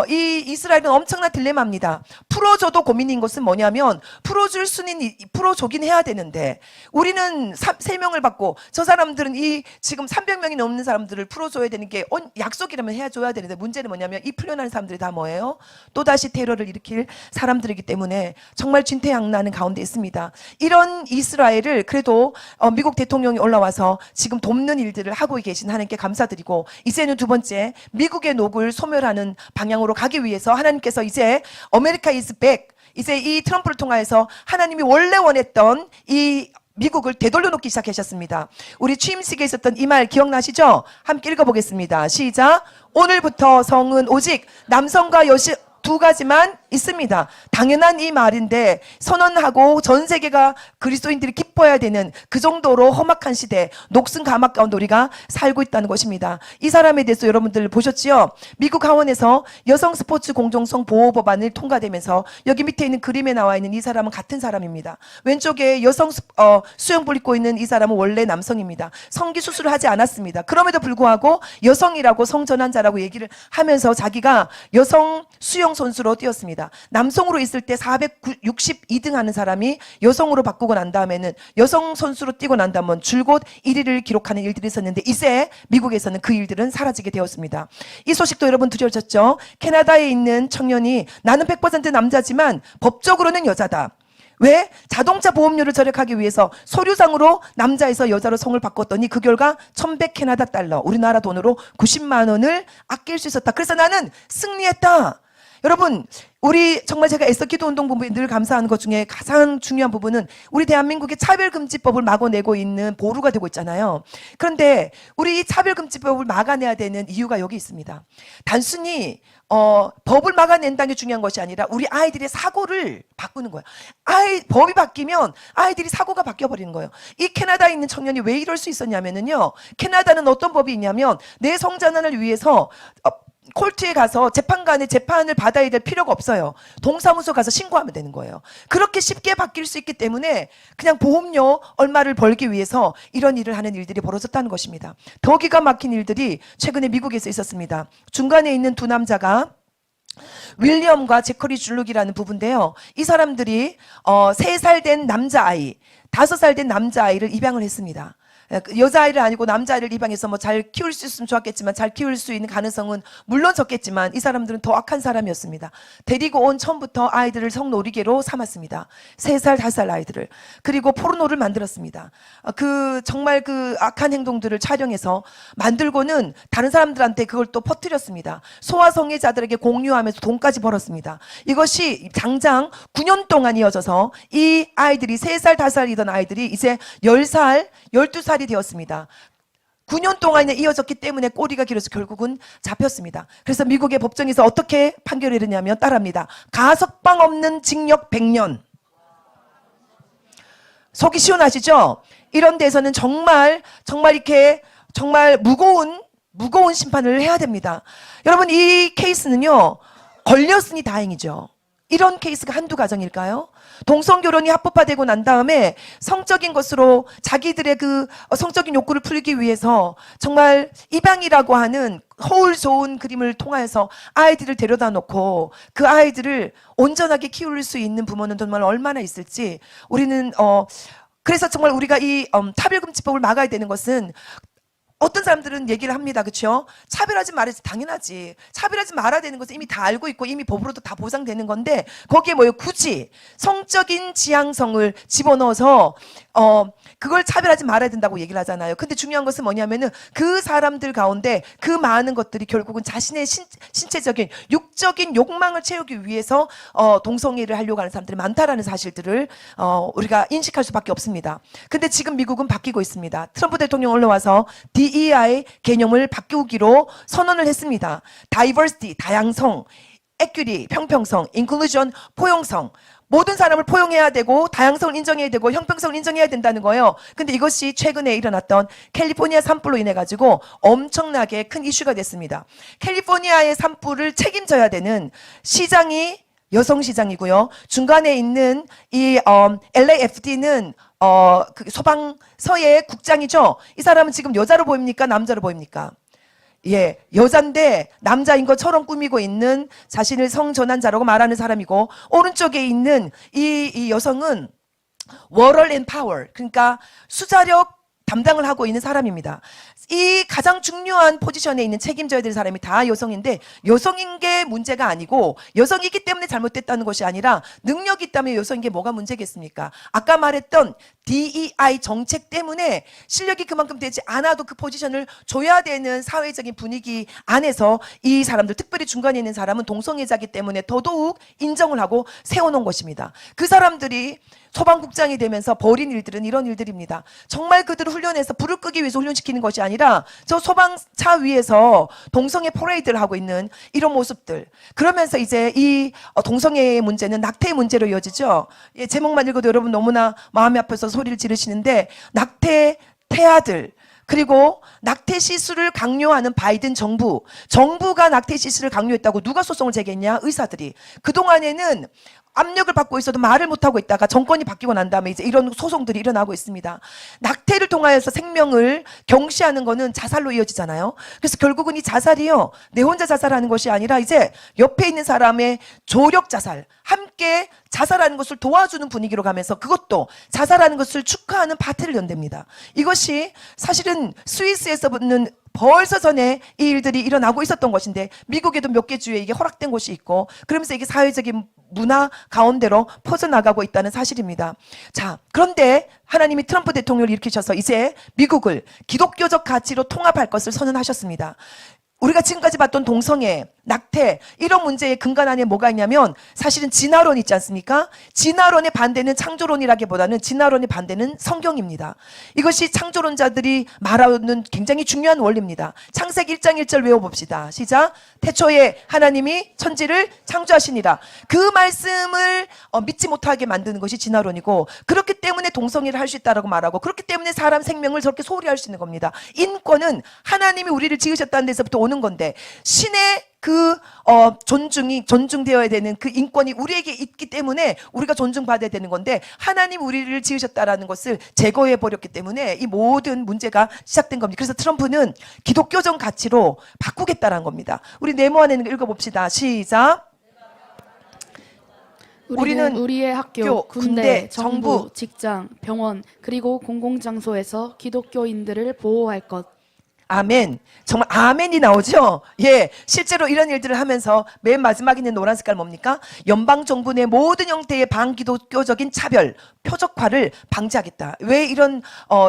이 이스라엘은 엄청난 딜레마입니다. 풀어줘도 고민인 것은 뭐냐면 풀어주긴 해야 되는데 우리는 3명을 받고 저 사람들은 이 지금 300명이 넘는 사람들을 풀어줘야 되는 게 약속이라면 해줘야 되는데 문제는 뭐냐면 이 풀려나는 사람들이 다 뭐예요? 또다시 테러를 일으킬 사람들이기 때문에 정말 진퇴양난하는 가운데 있습니다. 이런 이스라엘을 그래도 미국 대통령이 올라와서 지금 돕는 일들을 하고 계신 하나님께 감사드리고 이제는 두 번째 미국의 녹을 소멸하는 방향으로 가기 위해서 하나님께서 이제 아메리카 is back 이제 이 트럼프를 통하여서 하나님이 원래 원했던 이 미국을 되돌려 놓기 시작하셨습니다. 우리 취임식에 있었던 이 말 기억나시죠? 함께 읽어보겠습니다. 시작. 오늘부터 성은 오직 남성과 여성 2가지만 있습니다. 당연한 이 말인데 선언하고 전 세계가 그리스도인들이 기뻐해야 되는 그 정도로 험악한 시대, 녹슨 가막 가운데 우리가 살고 있다는 것입니다. 이 사람에 대해서 여러분들 보셨지요? 미국 하원에서 여성 스포츠 공정성 보호 법안을 통과되면서 여기 밑에 있는 그림에 나와 있는 이 사람은 같은 사람입니다. 왼쪽에 여성 수영복 입고 있는 이 사람은 원래 남성입니다. 성기 수술을 하지 않았습니다. 그럼에도 불구하고 여성이라고 성전환자라고 얘기를 하면서 자기가 여성 수영 선수로 뛰었습니다. 남성으로 있을 때 462등 하는 사람이 여성으로 바꾸고 난 다음에는 여성 선수로 뛰고 난 다음은 줄곧 1위를 기록하는 일들이 있었는데 이제 미국에서는 그 일들은 사라지게 되었습니다. 이 소식도 여러분 들으셨죠? 캐나다에 있는 청년이 나는 100% 남자지만 법적으로는 여자다. 왜? 자동차 보험료를 절약하기 위해서 서류상으로 남자에서 여자로 성을 바꿨더니 그 결과 1100 캐나다 달러, 우리나라 돈으로 90만 원을 아낄 수 있었다. 그래서 나는 승리했다. 여러분 우리 정말 제가 애써 기도운동본부에 늘 감사하는 것 중에 가장 중요한 부분은 우리 대한민국의 차별금지법을 막아내고 있는 보루가 되고 있잖아요. 그런데 우리 이 차별금지법을 막아내야 되는 이유가 여기 있습니다. 단순히 법을 막아낸다는 게 중요한 것이 아니라 우리 아이들의 사고를 바꾸는 거예요. 법이 바뀌면 아이들이 사고가 바뀌어버리는 거예요. 이 캐나다에 있는 청년이 왜 이럴 수 있었냐면요. 캐나다는 어떤 법이 있냐면 내 성전환을 위해서 콜트에 가서 재판관의 재판을 받아야 될 필요가 없어요. 동사무소 가서 신고하면 되는 거예요. 그렇게 쉽게 바뀔 수 있기 때문에 그냥 보험료 얼마를 벌기 위해서 이런 일을 하는 일들이 벌어졌다는 것입니다. 더 기가 막힌 일들이 최근에 미국에서 있었습니다. 중간에 있는 2 남자가 윌리엄과 제커리 줄룩이라는 부부인데요. 이 사람들이 3살 된 남자아이, 5살 된 남자아이를 입양을 했습니다. 여자아이를 아니고 남자아이를 입양해서 뭐 잘 키울 수 있으면 좋았겠지만 잘 키울 수 있는 가능성은 물론 적겠지만 이 사람들은 더 악한 사람이었습니다. 데리고 온 처음부터 아이들을 성놀이개로 삼았습니다. 3살, 5살 아이들을. 그리고 포르노를 만들었습니다. 정말 그 악한 행동들을 촬영해서 만들고는 다른 사람들한테 그걸 또 퍼뜨렸습니다. 소아성애자들에게 공유하면서 돈까지 벌었습니다. 이것이 당장 9년 동안 이어져서 이 아이들이 3살, 5살이던 아이들이 이제 10살, 12살이 되었습니다. 9년 동안에 이어졌기 때문에 꼬리가 길어서 결국은 잡혔습니다. 그래서 미국의 법정에서 어떻게 판결을 내렸냐면 따라합니다. 가석방 없는 징역 100년. 속이 시원하시죠? 이런 데서는 정말 이렇게 정말 무거운 심판을 해야 됩니다. 여러분, 이 케이스는요, 걸렸으니 다행이죠. 이런 케이스가 한두 가정일까요? 동성결혼이 합법화되고 난 다음에 성적인 것으로 자기들의 그 성적인 욕구를 풀기 위해서 정말 입양이라고 하는 허울 좋은 그림을 통해서 아이들을 데려다 놓고 그 아이들을 온전하게 키울 수 있는 부모는 정말 얼마나 있을지 우리는 그래서 정말 우리가 이 차별금지법을 막아야 되는 것은 어떤 사람들은 얘기를 합니다. 그렇죠? 차별하지 말아야지. 당연하지. 차별하지 말아야 되는 것은 이미 다 알고 있고 이미 법으로도 다 보장되는 건데 거기에 뭐예요? 굳이 성적인 지향성을 집어넣어서 그걸 차별하지 말아야 된다고 얘기를 하잖아요. 근데 중요한 것은 뭐냐면은 그 사람들 가운데 그 많은 것들이 결국은 자신의 신체적인 육적인 욕망을 채우기 위해서 동성애를 하려고 하는 사람들이 많다라는 사실들을 우리가 인식할 수밖에 없습니다. 근데 지금 미국은 바뀌고 있습니다. 트럼프 대통령 올라와서 DEI 개념을 바꾸기로 선언을 했습니다. Diversity, 다양성, Equity, 평평성, Inclusion, 포용성. 모든 사람을 포용해야 되고 다양성을 인정해야 되고 형평성을 인정해야 된다는 거예요. 근데 이것이 최근에 일어났던 캘리포니아 산불로 인해 가지고 엄청나게 큰 이슈가 됐습니다. 캘리포니아의 산불을 책임져야 되는 시장이 여성 시장이고요. 중간에 있는 이 LAFD는 그 소방서의 국장이죠. 이 사람은 지금 여자로 보입니까? 남자로 보입니까? 예, 여잔데 남자인 것처럼 꾸미고 있는 자신을 성전환자라고 말하는 사람이고, 오른쪽에 있는 이 여성은 워럴 앤 파워, 그러니까 수자력 담당을 하고 있는 사람입니다. 이 가장 중요한 포지션에 있는 책임져야 될 사람이 다 여성인데, 여성인 게 문제가 아니고 여성이기 때문에 잘못됐다는 것이 아니라 능력이 있다면 여성인 게 뭐가 문제겠습니까? 아까 말했던 DEI 정책 때문에 실력이 그만큼 되지 않아도 그 포지션을 줘야 되는 사회적인 분위기 안에서 이 사람들, 특별히 중간에 있는 사람은 동성애자기 때문에 더더욱 인정을 하고 세워놓은 것입니다. 그 사람들이 소방국장이 되면서 벌인 일들은 이런 일들입니다. 정말 그들을 훈련해서 불을 끄기 위해서 훈련시키는 것이 아니라 저 소방차 위에서 동성애 퍼레이드를 하고 있는 이런 모습들. 그러면서 이제 이 동성애의 문제는 낙태의 문제로 이어지죠. 예, 제목만 읽어도 여러분 너무나 마음이 아파서 소리를 지르시는데, 낙태 태아들, 그리고 낙태 시술을 강요하는 바이든 정부가 낙태 시술을 강요했다고 누가 소송을 제기했냐? 의사들이. 그동안에는 압력을 받고 있어도 말을 못하고 있다가 정권이 바뀌고 난 다음에 이제 이런 소송들이 일어나고 있습니다. 낙태를 통하여서 생명을 경시하는 거는 자살로 이어지잖아요. 그래서 결국은 이 자살이요, 내 혼자 자살하는 것이 아니라 이제 옆에 있는 사람의 조력 자살, 함께 자살하는 것을 도와주는 분위기로 가면서 그것도 자살하는 것을 축하하는 파티를 연댑니다. 이것이 사실은 스위스에서는 벌써 전에 이 일들이 일어나고 있었던 것인데, 미국에도 몇 개 주에 이게 허락된 곳이 있고, 그러면서 이게 사회적인 문화 가운데로 퍼져나가고 있다는 사실입니다. 자, 그런데 하나님이 트럼프 대통령을 일으키셔서 이제 미국을 기독교적 가치로 통합할 것을 선언하셨습니다. 우리가 지금까지 봤던 동성애, 낙태, 이런 문제의 근간 안에 뭐가 있냐면 사실은 진화론 있지 않습니까? 진화론의 반대는 창조론이라기보다는 진화론의 반대는 성경입니다. 이것이 창조론자들이 말하는 굉장히 중요한 원리입니다. 창세기 1장 1절 외워봅시다. 시작. 태초에 하나님이 천지를 창조하시니라. 그 말씀을 믿지 못하게 만드는 것이 진화론이고, 그렇기 때문에 동성애를 할 수 있다라고 말하고, 그렇기 때문에 사람 생명을 저렇게 소홀히 할 수 있는 겁니다. 인권은 하나님이 우리를 지으셨다는 데서부터 오는 건데, 신의 그 존중되어야 되는 그 인권이 우리에게 있기 때문에 우리가 존중받아야 되는 건데, 하나님 우리를 지으셨다라는 것을 제거해 버렸기 때문에 이 모든 문제가 시작된 겁니다. 그래서 트럼프는 기독교적 가치로 바꾸겠다라는 겁니다. 우리 네모 안에 있는 거 읽어봅시다. 시작. 우리는 우리의 학교, 군대, 군대, 정부, 직장, 병원, 그리고 공공장소에서 기독교인들을 보호할 것. 아멘. 정말 아멘이 나오죠? 예. 실제로 이런 일들을 하면서 맨 마지막에 있는 노란 색깔 뭡니까? 연방정부 내 모든 형태의 반기독교적인 차별, 표적화를 방지하겠다. 왜 이런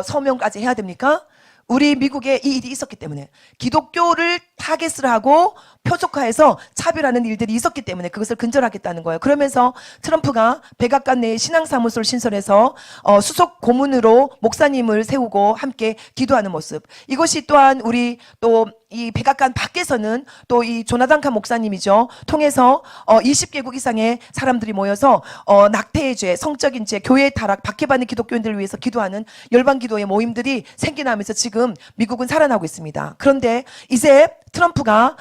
서명까지 해야 됩니까? 우리 미국에 이 일이 있었기 때문에, 기독교를 타겟을 하고 표적화해서 차별하는 일들이 있었기 때문에 그것을 근절하겠다는 거예요. 그러면서 트럼프가 백악관 내에 신앙사무소를 신설해서 수석 고문으로 목사님을 세우고 함께 기도하는 모습. 이것이 또한 우리 또 이 백악관 밖에서는 또 이 조나단 칸 목사님이죠. 통해서 20개국 이상의 사람들이 모여서 낙태의 죄, 성적인 죄, 교회의 타락, 박해받는 기독교인들을 위해서 기도하는 열방 기도의 모임들이 생겨나면서 지금 미국은 살아나고 있습니다. 그런데 이제 트럼프가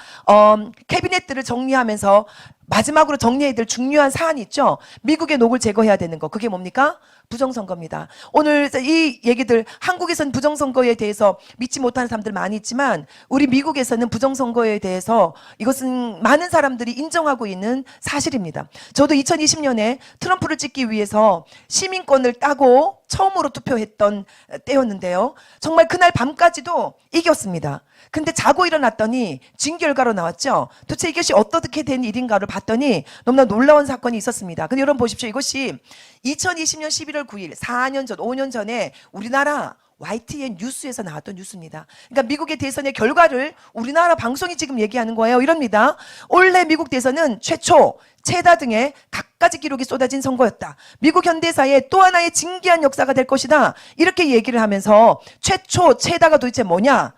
캐비넷들을 정리하면서 마지막으로 정리해야 될 중요한 사안이 있죠. 미국의 녹을 제거해야 되는 거. 그게 뭡니까? 부정선거입니다. 오늘 이 얘기들, 한국에서는 부정선거에 대해서 믿지 못하는 사람들 많이 있지만 우리 미국에서는 부정선거에 대해서 이것은 많은 사람들이 인정하고 있는 사실입니다. 저도 2020년에 트럼프를 찍기 위해서 시민권을 따고 처음으로 투표했던 때였는데요. 정말 그날 밤까지도 이겼습니다. 근데 자고 일어났더니 진 결과로 나왔죠. 도대체 이것이 어떻게 된 일인가를 봤더니 너무나 놀라운 사건이 있었습니다. 근데 여러분 보십시오. 이것이 2020년 11월 9일, 4년 전, 5년 전에 우리나라 YTN 뉴스에서 나왔던 뉴스입니다. 그러니까 미국의 대선의 결과를 우리나라 방송이 지금 얘기하는 거예요. 이럽니다. 올해 미국 대선은 최초, 최다 등의 갖가지 기록이 쏟아진 선거였다. 미국 현대사의 또 하나의 진기한 역사가 될 것이다. 이렇게 얘기를 하면서 최초, 최다가 도대체 뭐냐?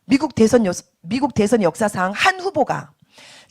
미국 대선 역사상 한 후보가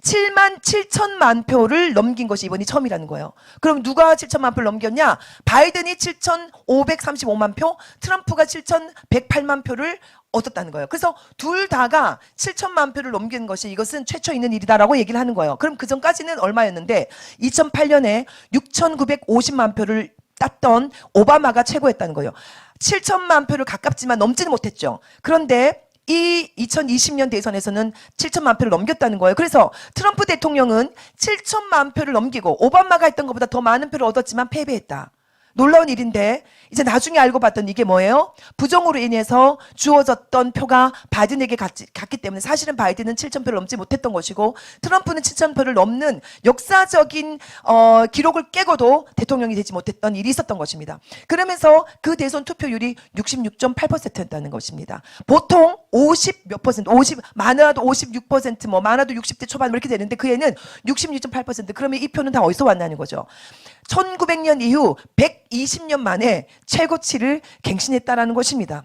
7만 7천만 표를 넘긴 것이 이번이 처음이라는 거예요. 그럼 누가 7천만 표를 넘겼냐? 바이든이 7,535만 표, 트럼프가 7,108만 표를 얻었다는 거예요. 그래서 둘 다가 7천만 표를 넘긴 것이 이것은 최초 있는 일이다라고 얘기를 하는 거예요. 그럼 그 전까지는 얼마였는데 2008년에 6,950만 표를 땄던 오바마가 최고였다는 거예요. 7천만 표를 가깝지만 넘지는 못했죠. 그런데 이 2020년 대선에서는 7천만 표를 넘겼다는 거예요. 그래서 트럼프 대통령은 7천만 표를 넘기고 오바마가 했던 것보다 더 많은 표를 얻었지만 패배했다. 놀라운 일인데 이제 나중에 알고 봤더니 이게 뭐예요? 부정으로 인해서 주어졌던 표가 바이든에게 갔기 때문에 사실은 바이든은 7,000표를 넘지 못했던 것이고 트럼프는 7,000표를 넘는 역사적인 기록을 깨고도 대통령이 되지 못했던 일이 있었던 것입니다. 그러면서 그 대선 투표율이 66.8%였다는 것입니다. 보통 50 몇 퍼센트, 50 많아도 56%, 뭐 많아도 60대 초반 이렇게 되는데 그 애는 66.8%. 그러면 이 표는 다 어디서 왔냐는 거죠. 1900년 이후 120년 만에 최고치를 갱신했다라는 것입니다.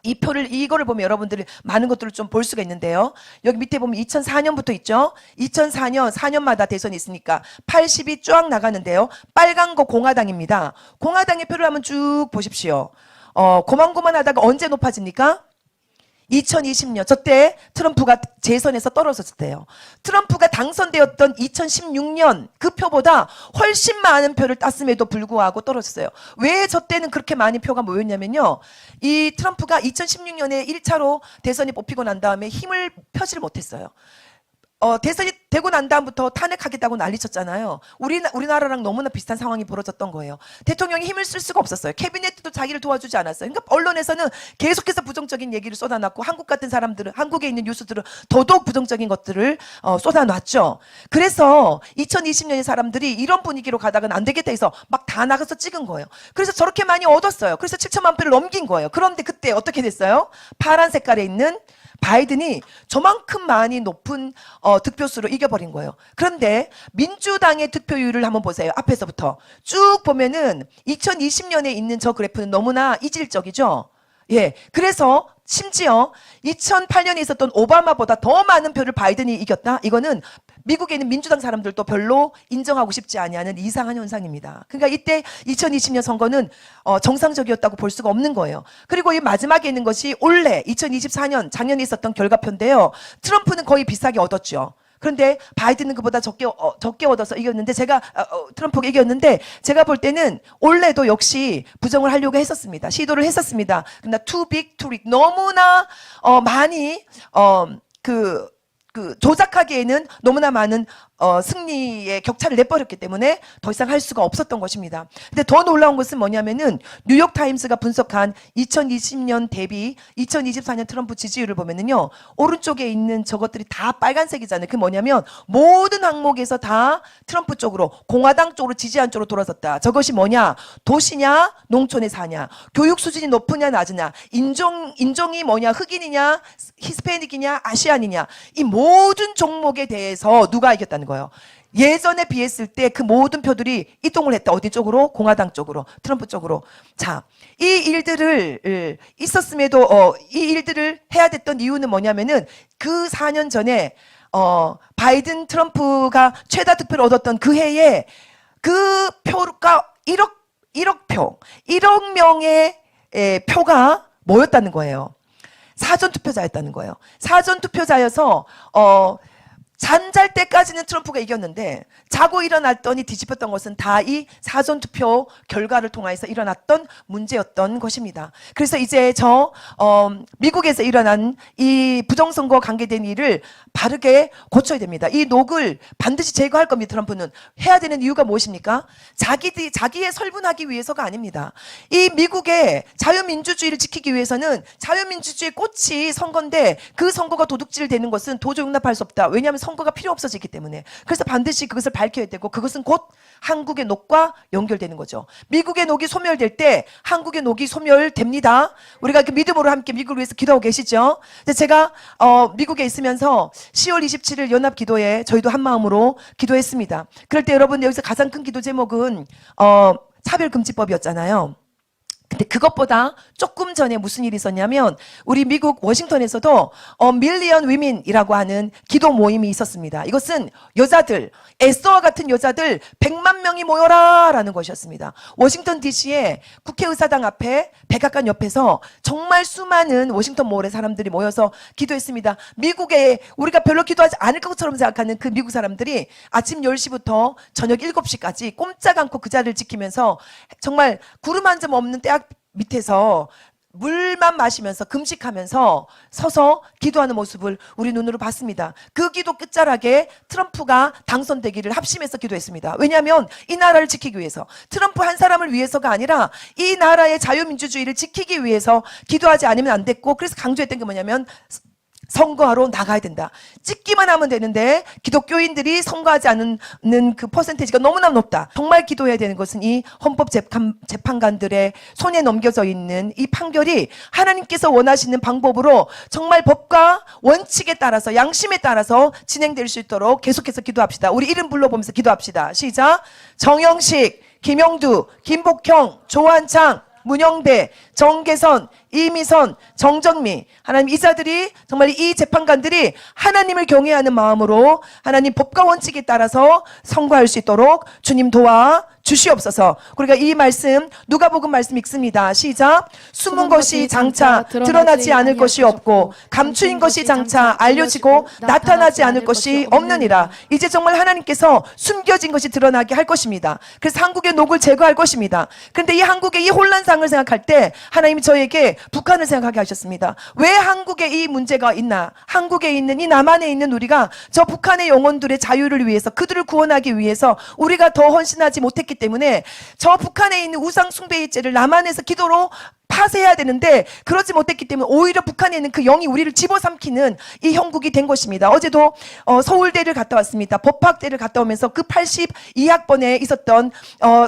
이거를 보면 여러분들이 많은 것들을 좀 볼 수가 있는데요. 여기 밑에 보면 2004년부터 있죠. 2004년, 4년마다 대선이 있으니까 80이 쫙 나가는데요. 빨간 거 공화당입니다. 공화당의 표를 한번 쭉 보십시오. 고만고만하다가 언제 높아집니까? 2020년 저때 트럼프가 재선에서 떨어졌을 때요. 트럼프가 당선되었던 2016년 그 표보다 훨씬 많은 표를 땄음에도 불구하고 떨어졌어요. 왜 저 때는 그렇게 많은 표가 모였냐면요. 이 트럼프가 2016년에 1차로 대선이 뽑히고 난 다음에 힘을 펴지를 못했어요. 대선이 되고 난 다음부터 탄핵하겠다고 난리쳤잖아요. 우리나라랑 너무나 비슷한 상황이 벌어졌던 거예요. 대통령이 힘을 쓸 수가 없었어요. 캐비넷도 자기를 도와주지 않았어요. 그러니까 언론에서는 계속해서 부정적인 얘기를 쏟아놨고 한국 같은 사람들은 한국에 있는 뉴스들은 더더욱 부정적인 것들을 쏟아놨죠. 그래서 2020년의 사람들이 이런 분위기로 가다가는 안 되겠다 해서 막 다 나가서 찍은 거예요. 그래서 저렇게 많이 얻었어요. 그래서 7천만 표를 넘긴 거예요. 그런데 그때 어떻게 됐어요? 파란 색깔에 있는 바이든이 저만큼 많이 높은 득표수로 이겨버린 거예요. 그런데 민주당의 득표율을 한번 보세요. 앞에서부터 쭉 보면은 2020년에 있는 저 그래프는 너무나 이질적이죠. 예, 그래서 심지어 2008년에 있었던 오바마보다 더 많은 표를 바이든이 이겼다. 이거는 미국에 있는 민주당 사람들도 별로 인정하고 싶지 아니하는 이상한 현상입니다. 그러니까 이때 2020년 선거는 정상적이었다고 볼 수가 없는 거예요. 그리고 이 마지막에 있는 것이 올해 2024년 작년에 있었던 결과표인데요. 트럼프는 거의 비슷하게 얻었죠. 그런데 바이든은 그보다 적게 얻어서 이겼는데 트럼프가 이겼는데 제가 볼 때는 올해도 역시 부정을 하려고 했었습니다. 시도를 했었습니다. 그러나 too big, too rich 너무나 많이 조작하기에는 너무나 많은 승리의 격차를 내버렸기 때문에 더 이상 할 수가 없었던 것입니다. 근데 더 놀라운 것은 뭐냐면은 뉴욕타임스가 분석한 2020년 대비 2024년 트럼프 지지율을 보면은요, 오른쪽에 있는 저것들이 다 빨간색이잖아요. 그게 뭐냐면 모든 항목에서 다 트럼프 쪽으로, 공화당 쪽으로, 지지한 쪽으로 돌아섰다. 저것이 뭐냐? 도시냐, 농촌에 사냐, 교육 수준이 높으냐, 낮으냐, 인종이 뭐냐, 흑인이냐, 히스패닉이냐, 아시안이냐, 이 모든 종목에 대해서 누가 이겼다는 거예요. 예전에 비했을 때 그 모든 표들이 이동을 했다. 어디 쪽으로? 공화당 쪽으로, 트럼프 쪽으로. 자, 이 일들을 있었음에도 이 일들을 해야 됐던 이유는 뭐냐면은 그 4년 전에 바이든 트럼프가 최다 득표를 얻었던 그 해에 그 표가 1억 표, 1억 명의 표가 모였다는 거예요. 사전투표자였다는 거예요. 사전투표자여서 잠잘 때까지는 트럼프가 이겼는데 자고 일어났더니 뒤집혔던 것은 다 이 사전투표 결과를 통해서 일어났던 문제였던 것입니다. 그래서 이제 미국에서 일어난 이 부정선거 관계된 일을 바르게 고쳐야 됩니다. 이 녹을 반드시 제거할 겁니다. 트럼프는 해야 되는 이유가 무엇입니까? 자기의 설분하기 위해서가 아닙니다. 이 미국의 자유민주주의를 지키기 위해서는 자유민주주의 꽃이 선거인데 그 선거가 도둑질되는 것은 도저히 용납할 수 없다. 왜냐하면 선거가 필요 없어지기 때문에. 그래서 반드시 그것을 밝혀야 되고 그것은 곧 한국의 녹과 연결되는 거죠. 미국의 녹이 소멸될 때 한국의 녹이 소멸됩니다. 우리가 그 믿음으로 함께 미국을 위해서 기도하고 계시죠. 제가 미국에 있으면서 10월 27일 연합기도에 저희도 한 마음으로 기도했습니다. 그럴 때 여러분 여기서 가장 큰 기도 제목은 차별금지법이었잖아요. 근데 그것보다 조금 전에 무슨 일이 있었냐면 우리 미국 워싱턴에서도 밀리언 위민이라고 하는 기도 모임이 있었습니다. 이것은 여자들, 에스더와 같은 여자들 100만 명이 모여라 라는 것이었습니다. 워싱턴 DC의 국회의사당 앞에 백악관 옆에서 정말 수많은 워싱턴 몰의 사람들이 모여서 기도했습니다. 미국에 우리가 별로 기도하지 않을 것처럼 생각하는 그 미국 사람들이 아침 10시부터 저녁 7시까지 꼼짝 않고 그 자리를 지키면서 정말 구름 한 점 없는 떼약 밑에서 물만 마시면서 금식하면서 서서 기도하는 모습을 우리 눈으로 봤습니다. 그 기도 끝자락에 트럼프가 당선되기를 합심해서 기도했습니다. 왜냐하면 이 나라를 지키기 위해서, 트럼프 한 사람을 위해서가 아니라 이 나라의 자유민주주의를 지키기 위해서 기도하지 않으면 안 됐고, 그래서 강조했던 게 뭐냐면 선거하러 나가야 된다. 찍기만 하면 되는데 기독교인들이 선거하지 않는 그 퍼센테이지가 너무나 높다. 정말 기도해야 되는 것은 이 헌법재판관들의 손에 넘겨져 있는 이 판결이 하나님께서 원하시는 방법으로 정말 법과 원칙에 따라서, 양심에 따라서 진행될 수 있도록 계속해서 기도합시다. 우리 이름 불러보면서 기도합시다. 시작. 정영식, 김영두, 김복형, 조한창, 문영배, 정계선, 이미선, 정정미, 하나님 이자들이 정말 이 재판관들이 하나님을 경외하는 마음으로 하나님 법과 원칙에 따라서 선거할 수 있도록 주님 도와 주시옵소서. 우리가 이 말씀 누가복음 말씀 읽습니다. 시작. 숨은 것이 장차 드러나지 않을 것이 없고 감추인 것이 장차 알려지고 나타나지 않을 것이 없느니라. 이제 정말 하나님께서 숨겨진 것이 드러나게 할 것입니다. 그래서 한국의 녹을 제거할 것입니다. 그런데 이 한국의 이 혼란상을 생각할 때 하나님이 저에게 북한을 생각하게 하셨습니다. 왜 한국에 이 문제가 있나? 한국에 있는 이 남한에 있는 우리가 저 북한의 영혼들의 자유를 위해서, 그들을 구원하기 위해서 우리가 더 헌신하지 못했기 때문에 저 북한에 있는 우상 숭배의 죄를 남한에서 기도로 파쇄해야 되는데 그러지 못했기 때문에 오히려 북한에 있는 그 영이 우리를 집어삼키는 이 형국이 된 것입니다. 어제도 서울대를 갔다 왔습니다. 법학대를 갔다 오면서 그 82학번에 있었던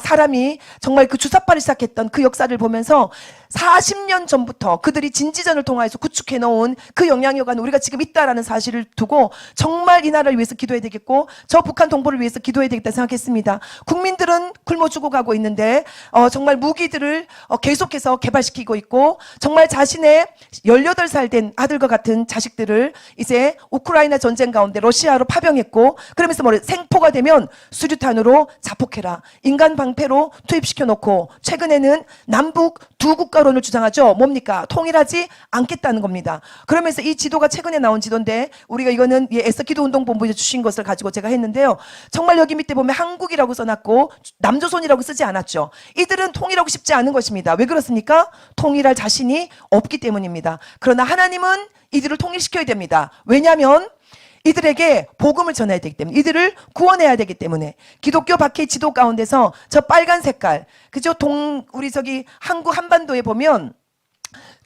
사람이 정말 그 주사파를 시작했던 그 역사를 보면서 40년 전부터 그들이 진지전을 통해서 구축해 놓은 그 영향력은 우리가 지금 있다라는 사실을 두고 정말 이 나라를 위해서 기도해야 되겠고 저 북한 동포를 위해서 기도해야 되겠다 생각했습니다. 국민들은 굶어 죽어가고 있는데 정말 무기들을 계속해서 개발시키고 있고 정말 자신의 18살 된 아들과 같은 자식들을 이제 우크라이나 전쟁 가운데 러시아로 파병했고 그러면서 생포가 되면 수류탄으로 자폭해라. 인간 방패로 투입시켜 놓고 최근에는 남북 두 국가론을 주장하죠. 뭡니까? 통일하지 않겠다는 겁니다. 그러면서 이 지도가 최근에 나온 지도인데 우리가 이거는 애써 기도운동본부에서 주신 것을 가지고 제가 했는데요. 정말 여기 밑에 보면 한국이라고 써놨고 남조선이라고 쓰지 않았죠. 이들은 통일하고 싶지 않은 것입니다. 왜 그렇습니까? 통일할 자신이 없기 때문입니다. 그러나 하나님은 이들을 통일시켜야 됩니다. 왜냐하면 이들에게 복음을 전해야 되기 때문에, 이들을 구원해야 되기 때문에 기독교 박해 지도 가운데서 저 빨간 색깔, 그죠? 우리 저기 한국 한반도에 보면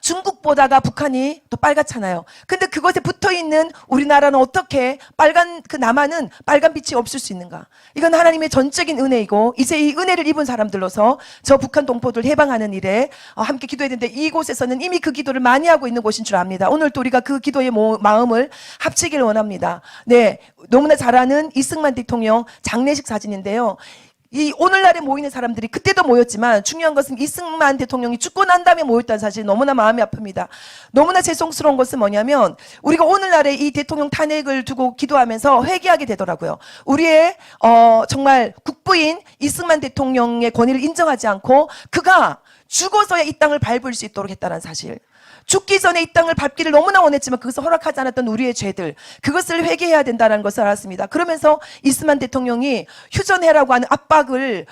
중국보다가 북한이 더 빨갛잖아요. 근데 그것에 붙어 있는 우리나라는 어떻게 남한은 빨간 빛이 없을 수 있는가? 이건 하나님의 전적인 은혜이고, 이제 이 은혜를 입은 사람들로서 저 북한 동포들 해방하는 일에 함께 기도해야 되는데, 이곳에서는 이미 그 기도를 많이 하고 있는 곳인 줄 압니다. 오늘 또 우리가 그 기도의 마음을 합치길 원합니다. 네, 너무나 잘 아는 이승만 대통령 장례식 사진인데요. 이 오늘날에 모이는 사람들이 그때도 모였지만 중요한 것은 이승만 대통령이 죽고 난 다음에 모였다는 사실이 너무나 마음이 아픕니다. 너무나 죄송스러운 것은 뭐냐면, 우리가 오늘날에 이 대통령 탄핵을 두고 기도하면서 회개하게 되더라고요. 우리의 정말 국부인 이승만 대통령의 권위를 인정하지 않고 그가 죽어서야 이 땅을 밟을 수 있도록 했다는 사실, 죽기 전에 이 땅을 밟기를 너무나 원했지만 그것을 허락하지 않았던 우리의 죄들, 그것을 회개해야 된다는 것을 알았습니다. 그러면서 이스만 대통령이 휴전해라고 하는 압박을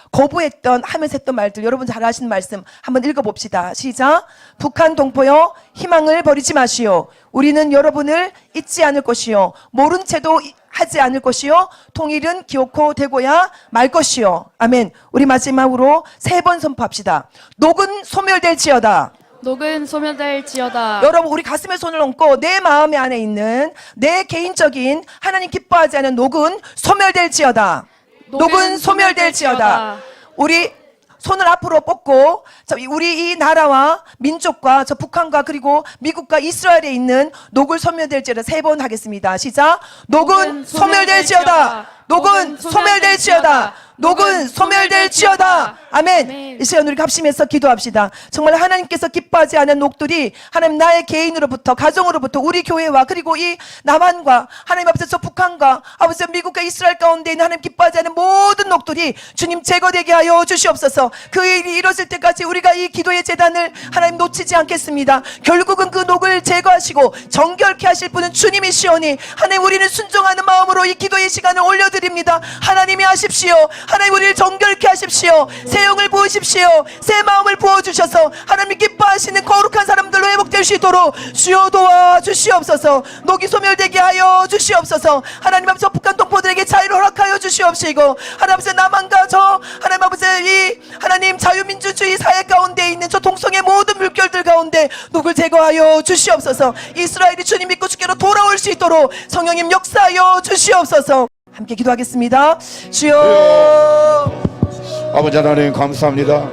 하면서 했던 말들, 여러분 잘 아시는 말씀 한번 읽어봅시다. 시작. 북한 동포여, 희망을 버리지 마시오. 우리는 여러분을 잊지 않을 것이요, 모른 채도 하지 않을 것이요, 통일은 기어코 되고야 말 것이요. 아멘. 우리 마지막으로 3번 선포합시다. 녹은 소멸될지어다. 녹은 소멸될지어다. 여러분, 우리 가슴에 손을 얹고 내 마음 안에 있는 내 개인적인 하나님 기뻐하지 않은 녹은 소멸될지어다. 녹은 소멸될지어다. 우리 손을 앞으로 뻗고, 우리 이 나라와 민족과 저 북한과 그리고 미국과 이스라엘에 있는 녹을 소멸될지어다 3번 하겠습니다. 시작. 녹은 소멸될지어다. 녹은 소멸될지어다. 녹은 소멸될지어다. 아멘. 이 시간 우리 합심해서 기도합시다. 정말 하나님께서 기뻐하지 않은 녹들이 하나님 나의 개인으로부터, 가정으로부터, 우리 교회와 그리고 이 남한과 하나님 앞에서 저 북한과 아버지 미국과 이스라엘 가운데 있는 하나님 기뻐하지 않은 모든 녹들이 주님 제거되게 하여 주시옵소서. 그 일이 이루어질 때까지 우리가 이 기도의 재단을 하나님 놓치지 않겠습니다. 결국은 그 녹을 제거하시고 정결케 하실 분은 주님이시오니 하나님, 우리는 순종하는 마음으로 이 기도의 시간을 올려드립니다. 하나님이 하십시오. 하나님, 우리를 정결케 하십시오. 새 영을 부으십시오. 새 마음을 부어주셔서 하나님이 기뻐하시는 거룩한 사람들로 회복될 수 있도록 주여 도와주시옵소서. 녹이 소멸되게 하여 주시옵소서. 하나님 앞에서 북한 동포들에게 자유를 허락하여 주시옵시고, 하나님 앞에서 남한과 저 하나님 앞에서 이 하나님 자유민주주의 사회 가운데 있는 저 동성의 모든 물결들 가운데 녹을 제거하여 주시옵소서. 이스라엘이 주님 믿고 주께로 돌아올 수 있도록 성령님 역사하여 주시옵소서. 함께 기도하겠습니다. 주여. 아버지 하나님 감사합니다.